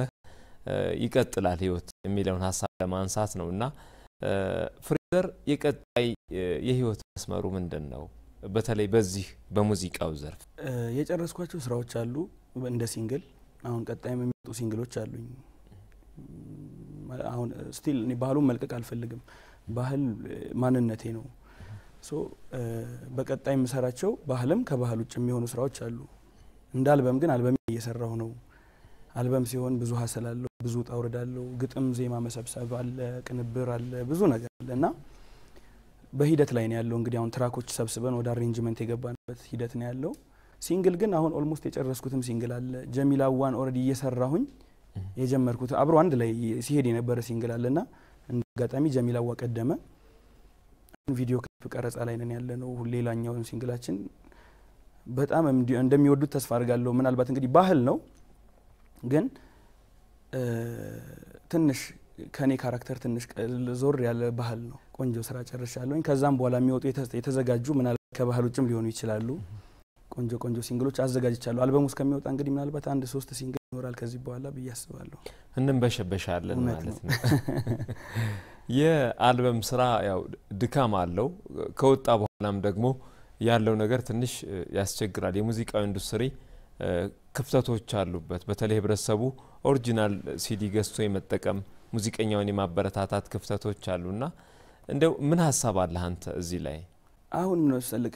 ይቀጥላል ህይወት የሚለውን ሐሳብ ለማንሳት ነውና ፍሬዘር የቀጣይ የህይወት መስመሩ ምንድነው በተለይ በዚህ በሙዚቃው ዘርፍ የጨረስኳቸው ስራዎች አሉ እንደ ሲንግል አሁን ቀጣይም የሚወጡ ሲንግሎች አሉኝ አሁን ስቲል እኔ ባህሉን መልቀቅ አልፈልግም ባህል ማንነቴ ነው ሶ በቀጣይ መሰራቸው ባህልም ከባህል ውጭ የሚሆኑ ስራዎች አሉ እንደ አልበም ግን አልበም እየሰራሁ ነው አልበም ሲሆን ብዙ ሐሰላለሁ ብዙ ጣውረዳለሁ ግጥም ዜማ መሰብሰብ አለ ቅንብር አለ ብዙ ነገር አለና በሂደት ላይ ነው ያለው እንግዲህ አሁን ትራኮች ሰብስበን ወደ አሬንጅመንት የገባንበት ሂደት ነው ያለው ሲንግል ግን አሁን ኦልሞስት የጨረስኩትም ሲንግል አለ ጀሚላዋን ኦሬዲ እየሰራሁኝ የጀመርኩት አብሮ አንድ ላይ ሲሄድ የነበረ ሲንግል አለና እንጋጣሚ ጀሚላዋ ቀደመ ቪዲዮ ክሊፕ ቀረጻ ላይ ነን ያለነው ሌላኛው ሲንግላችን በጣም እንደሚወዱት ተስፋ አድርጋለሁ ምናልባት እንግዲህ ባህል ነው ግን ትንሽ ከኔ ካራክተር ትንሽ ዞር ያለ ባህል ነው ቆንጆ ስራ ጨርሻለሁኝ ከዛም በኋላ የሚወጡ የተዘጋጁ ምናልባት ከባህል ውጭም ሊሆኑ ይችላሉ ቆንጆ ሲንግሎች አዘጋጅቻለሁ አልበሙ እስከሚወጣ እንግዲህ ምናልባት 1-3 ሲንግል ይኖራል ከዚህ በኋላ በያስባለሁ እንበሸበሻለን ማለት ነው የአልበም ስራ ያው ድካም አለው ከወጣ በኋላም ደግሞ ያለው ነገር ትንሽ ያስቸግራል የሙዚቃው ኢንዱስትሪ ክፍተቶች አሉበት በተለይ ህብረተሰቡ ኦሪጂናል ሲዲ ገዝቶ የመጠቀም ሙዚቀኛውን የማበረታታት ክፍተቶች አሉና እንደው ምን ሐሳብ አለ አንተ እዚህ ላይ አሁን ነው ሰልክ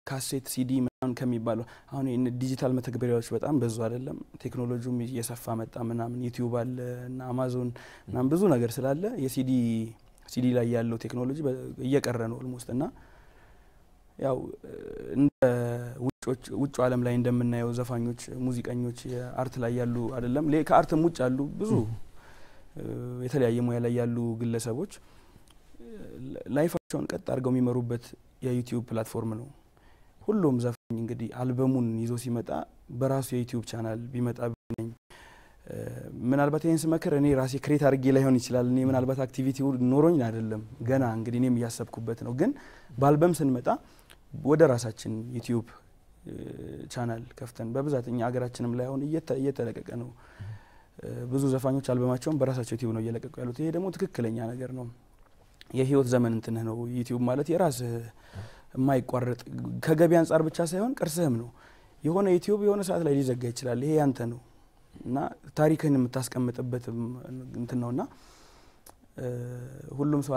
ካሴት ሲዲ ምናምን ከሚባለው አሁን ዲጂታል መተግበሪያዎች በጣም በዙ አይደለም ቴክኖሎጂውም እየሰፋ መጣ ምናምን ዩቲዩብ አለ እና አማዞን ምናምን ብዙ ነገር ስላለ የሲዲ ሲዲ ላይ ያለው ቴክኖሎጂ እየቀረ ነው ኦልሞስት እና ያው እንደ ውጭ ዓለም ላይ እንደምናየው ዘፋኞች ሙዚቀኞች የአርት ላይ ያሉ አይደለም ከአርትም ውጭ ያሉ ብዙ የተለያየ ሙያ ላይ ያሉ ግለሰቦች ላይፋቸውን ቀጥ አድርገው የሚመሩበት የዩቲዩብ ፕላትፎርም ነው ሁሉም ዘፋኝ እንግዲህ አልበሙን ይዞ ሲመጣ በራሱ የዩቲዩብ ቻናል ቢመጣ ነኝ ምናልባት ይሄን ስመከር እኔ ራሴ ክሬት አድርጌ ላይሆን ይችላል እኔ ምናልባት አክቲቪቲው ኖሮኝ አይደለም ገና እንግዲህ እኔም ያሰብኩበት ነው ግን በአልበም ስንመጣ ወደ ራሳችን ዩቲዩብ ቻናል ከፍተን በብዛት እኛ ሀገራችንም ላይ አሁን እየተለቀቀ ነው ብዙ ዘፋኞች አልበማቸውን በራሳቸው ዩቲዩብ ነው እየለቀቁ ያሉት ይሄ ደግሞ ትክክለኛ ነገር ነው የህይወት ዘመን እንትን ነው ዩቲዩብ ማለት የራስ የማይቋረጥ ከገቢ አንፃር ብቻ ሳይሆን ቅርስህም ነው የሆነ ዩቲዩብ የሆነ ሰዓት ላይ ሊዘጋ ይችላል ይሄ ያንተ ነው እና ታሪክህን የምታስቀምጥበት እንትን ነውና ሁሉም ሰው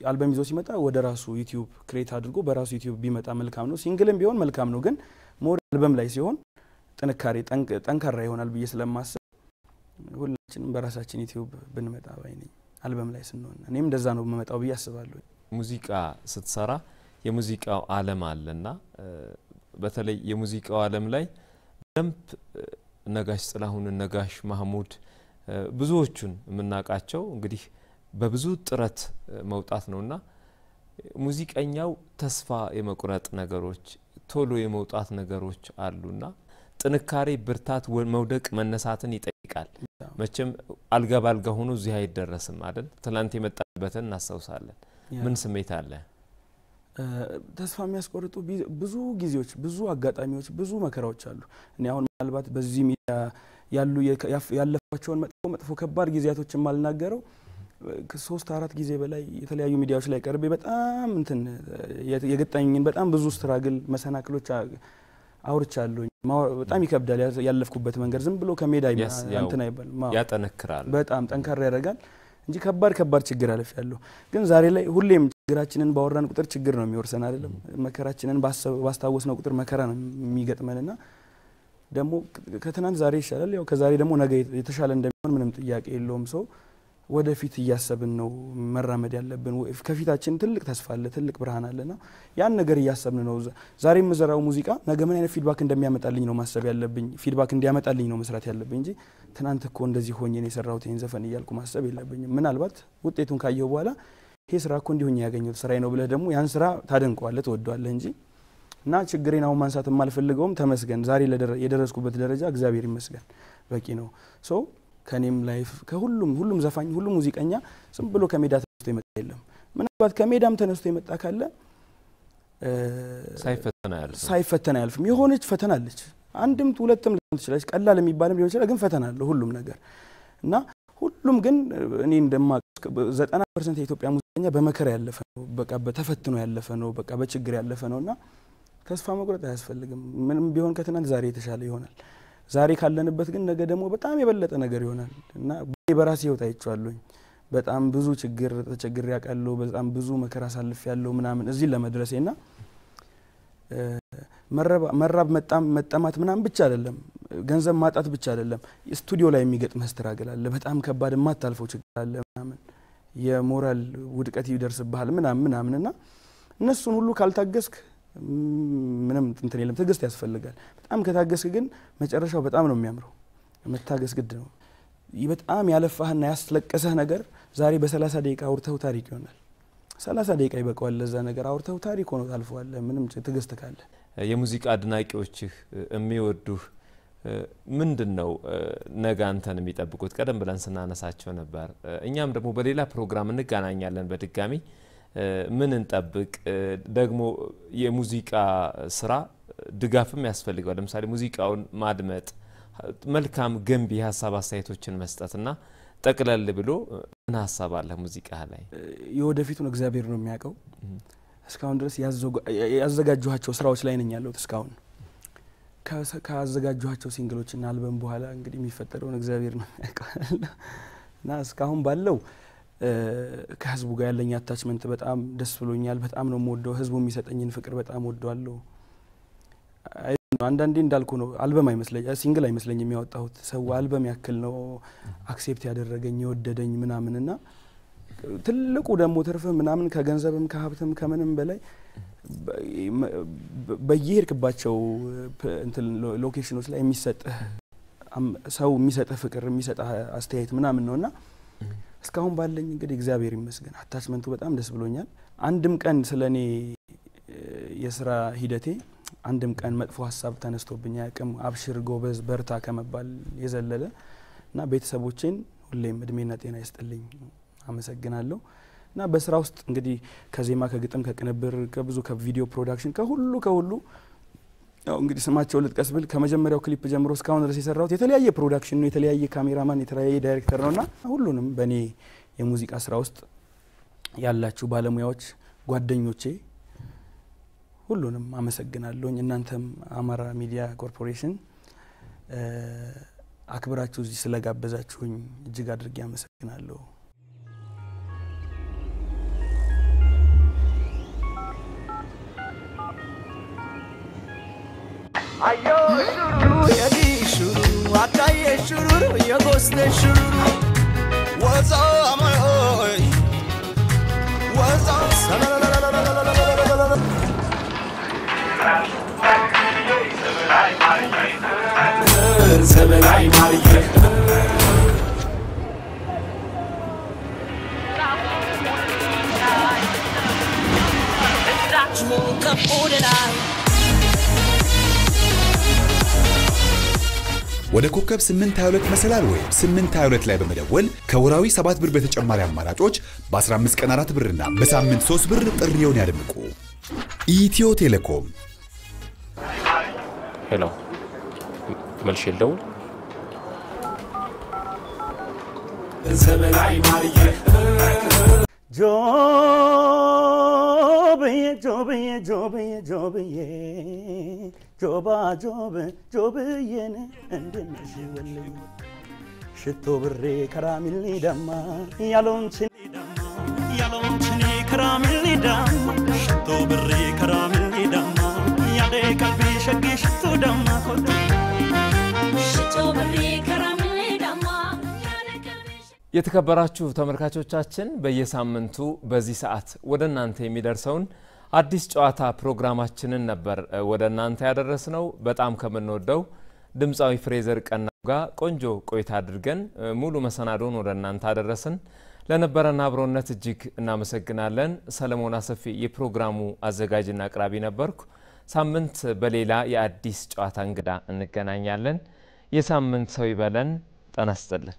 አልበም ይዞ ሲመጣ ወደ ራሱ ዩቲዩብ ክሬት አድርጎ በራሱ ዩቲዩብ ቢመጣ መልካም ነው ሲንግልም ቢሆን መልካም ነው ግን ሞር አልበም ላይ ሲሆን ጥንካሬ ጠንካራ ይሆናል ብዬ ስለማስብ ሁላችንም በራሳችን ዩቲዩብ ብንመጣ ባይ ነኝ አልበም ላይ ስንሆን እኔም እንደዛ ነው የምመጣው ብዬ አስባለሁ ሙዚቃ ስትሰራ የሙዚቃው ዓለም አለና በተለይ የሙዚቃው ዓለም ላይ ደምብ ነጋሽ ጥላሁን ነጋሽ ማህሙድ ብዙዎቹን የምናቃቸው እንግዲህ በብዙ ጥረት መውጣት ነውና ሙዚቀኛው ተስፋ የመቁረጥ ነገሮች ቶሎ የመውጣት ነገሮች አሉና ጥንካሬ ብርታት መውደቅ መነሳትን ይጠይቃል መቼም አልጋ ሆኖ እዚህ አይደረስም አይደል ትላንት የመጣበትን እናስተውሳለን ምን ስሜት አለ ተስፋ የሚያስቆርጡ ብዙ ጊዜዎች ብዙ አጋጣሚዎች ብዙ መከራዎች አሉ እኔ አሁን ምናልባት በዚህ ሚዲያ ያለፋቸውን መጥፎ ከባድ ጊዜያቶችን ማልናገረው ከ3-4 ጊዜ በላይ የተለያዩ ሚዲያዎች ላይ ቀርቤ በጣም እንትን የገጠመኝን በጣም ብዙ ስትራግል መሰናክሎች አውርቻለሁ በጣም ይከብዳል ያለፍኩበት መንገድ ዝም ብሎ ከሜዳ እንትን አይባል ያጠነክራል በጣም ጠንካራ ያደርጋል እንጂ ከባድ ችግር አለፍ ያለው ግን ዛሬ ላይ ሁሌም ችግራችንን ባወራን ቁጥር ችግር ነው የሚወርሰን አይደለም መከራችንን ባስታወስነው ቁጥር መከራ ነው የሚገጥመንና ደግሞ ከትናንት ዛሬ ይሻላል ያው ከዛሬ ደግሞ ነገ የተሻለ እንደሚሆን ምንም ጥያቄ የለውም ሰው ወደፊት እያሰብን ነው መራመድ ያለብን ከፊታችን ትልቅ ተስፋ አለ ትልቅ ብርሃን አለና ያን ነገር እያሰብን ነው ዛሬ የምዘራው ሙዚቃ ነገ ምን አይነት ፊድባክ እንደሚያመጣልኝ ነው ማሰብ ያለብኝ ፊድባክ እንዲያመጣልኝ ነው መስራት ያለብኝ እንጂ ትናንት እኮ እንደዚህ ሆኜ ነው የሰራሁት ይሄን ዘፈን እያልኩ ማሰብ የለብኝም ምናልባት ውጤቱን ካየው በኋላ ይሄ ስራ እኮ እንዲሆኛ ያገኘሁት ስራዬ ነው ብለህ ደግሞ ያን ስራ ታደንቀዋለህ ትወደዋለህ እንጂ እና ችግሬን አሁን ማንሳት የማልፈልገውም ተመስገን ዛሬ የደረስኩበት ደረጃ እግዚአብሔር ይመስገን በቂ ነው ሶ ከኔም ላይፍ ከሁሉም ዘፋኝ ሁሉም ሙዚቀኛ ዝም ብሎ ከሜዳ ተነስቶ ይመጣ የለም ምናልባት ከሜዳም ተነስቶ ይመጣ ካለ ሳይፈተና ያልፍም የሆነች ፈተና አለች አንድም ሁለትም ሊሆን ይችላል ቀላል የሚባልም ሊሆን ይችላል ግን ፈተና አለ ሁሉም ነገር እና ሁሉም ግን እኔ እንደማቅ 90% የኢትዮጵያ ሙዚቀኛ በመከራ ያለፈ ነው በቃ በተፈትኖ ያለፈ ነው በቃ በችግር ያለፈ ነውና ተስፋ መቁረጥ አያስፈልግም ምንም ቢሆን ከትናንት ዛሬ የተሻለ ይሆናል ዛሬ ካለንበት ግን ነገ ደግሞ በጣም የበለጠ ነገር ይሆናል እና በራሴ ህይወት አይቻለሁኝ በጣም ብዙ ተቸግር ያቀለው በጣም ብዙ መከራ ሳልፍ ያለው ምናምን እዚህ ለመድረሴና መራብ መጠማት ምናምን ብቻ አይደለም ገንዘብ ማጣት ብቻ አይደለም ስቱዲዮ ላይ የሚገጥም ስትራግል አለ በጣም ከባድ ማታልፈው ችግር አለ ምናምን የሞራል ውድቀት ይደርስብሃል ምናምንና እነሱን ሁሉ ካልታገስክ ምንም እንትን የለም ትግስት ያስፈልጋል በጣም ከታገስክ ግን መጨረሻው በጣም ነው የሚያምረው መታገስ ግድ ነው በጣም ያለፋህና ያስለቀሰህ ነገር ዛሬ በ30 ደቂቃ አውርተው ታሪክ ይሆናል 30 ደቂቃ ይበቃዋል ለዛ ነገር አውርተው ታሪክ ሆኖ ታልፈዋል ምንም ትግስት ካለ የሙዚቃ አድናቂዎችህ የሚወዱህ ምንድነው ነገ አንተን የሚጠብቁት ቀደም ብለን ስናነሳቸው ነበር እኛም ደግሞ በሌላ ፕሮግራም እንገናኛለን በድጋሚ ምን እንጠብቅ ደግሞ የሙዚቃ ስራ ድጋፍም ያስፈልጋል ለምሳሌ ሙዚቃውን ማድመጥ መልካም ገንቢ ሐሳብ አስተያየቶችን መስጠትና ጠቅለል ብሎ ምን ሐሳብ አለ ሙዚቃ ላይ የወደፊቱን እግዚአብሔር ነው የሚያቀው እስካሁን ድረስ ያዘጋጁሃቸው ስራዎች ላይ ነኝ ያለሁት እስካሁን ካዘጋጁሃቸው ሲንግሎችና አልበም በኋላ እንግዲህ የሚፈጠረውን እግዚአብሔር ነው የሚያቀው እና እስካሁን ባለው ከህዝቡ ጋር ያለኝ አታችመንት በጣም ደስ ብሎኛል በጣም ነው የምወደው ህዝቡ የሚሰጠኝን ፍቅር በጣም ወደዋለሁ አንዳንዴ እንዳልኩ ነው አልበም አይመስለኝ ሲንግል አይመስለኝ የሚያወጣሁት ሰው አልበም ያክል ነው አክሴፕት ያደረገኝ የወደደኝ ምናምንና ትልቁ ደግሞ ትርፍ ምናምን ከገንዘብም ከሀብትም ከምንም በላይ በየሄድክባቸው እንትን ሎኬሽኖች ላይ የሚሰጥህ ሰው የሚሰጥህ ፍቅር የሚሰጥህ አስተያየት ምናምን ነውና እስካሁን ባለኝ እንግዲህ እግዚአብሔር ይመስገን አታችመንቱ በጣም ደስ ብሎኛል። አንድም ቀን ስለኔ የሥራ ሂደቴ አንድም ቀን መጥፎ ሐሳብ ተነስቶብኝ ያቅም አብሽር ጎበዝ በርታ ከመባል የዘለለ እና ቤተሰቦቼን ሁሌም እድሜና ጤና ይስጥልኝ አመሰግናለሁ። እና በስራ ውስጥ እንግዲህ ከዜማ ከግጥም ከቅንብር ከብዙ ከቪዲዮ ፕሮዳክሽን ከሁሉ ያው እንግዲህ ስማቸው ልጥቀስ ብል ከመጀመሪያው ክሊፕ ጀምሮ እስካሁን ድረስ የሰራሁት የተለያየ ፕሮዳክሽን ነው የተለያየ ካሜራማን የተለያየ ዳይሬክተር ነውና ሁሉንም በኔ የሙዚቃ ስራ ውስጥ ያላችሁ ባለሙያዎች ጓደኞቼ ሁሉንም አመሰግናለሁ። እናንተም አማራ ሚዲያ ኮርፖሬሽን አክብራችሁ እዚህ ስለጋበዛችሁኝ እጅግ አድርጌ አመሰግናለሁ። አዮ ሹሩሩ የዲ ሹሩሩ አካዬ ሹሩሩ የጎስቴ ሹሩሩ ወዛ አማይ ወዛ ሰበላይ ማርዬ ወደ ኮከብ 822 መሰላል ወይም 822 ላይ በመደወል ከወራዊ 7 ብር በተጨማሪ አማራጮች በ15 ቀን 4 ብርና በሳምንት 3 ብር ጥሪውን ያድምቁ። ኢትዮ ቴሌኮም። ሄሎ መልሽ የለውም ሰበላይ ማርዬ ጆብዬን እንደነሽ ወለኝ ሽቶ ብሬ ከራሚል ዳማ ያሎንችን ከራሚል ዳማ ሽቶ ብሬ ከራሚል ዳማ ያደ ቀልቢ ሸጊ ሽቶ ዳማ ኮት ሽቶ ብሬ ከራሚል ዳማ የተከበራችሁ ተመልካቾቻችን በየሳምንቱ በዚህ ሰዓት ወደናንተ የሚደርሰውን አዲስ ጨዋታ ፕሮግራማችንን ነበር ወደናንተ ያደረስነው። በጣም ከመንወደው ድምጻዊ ፍሬዘር ቀናው ጋር ቆንጆ ቆይታ አድርገን ሙሉ መሰናዶን ወደናንተ አደረስን። ለነበረና አብሮነት እጅግ እናመሰግናለን። ሰለሞን አሰፊ የፕሮግራሙ አዘጋጅና አቅራቢ ነበርኩ። ሳምንት በሌላ የአዲስ ጨዋታ እንግዳ እንገናኛለን። የሳምንት ሰው ይበለን። ጤና ይስጥልን።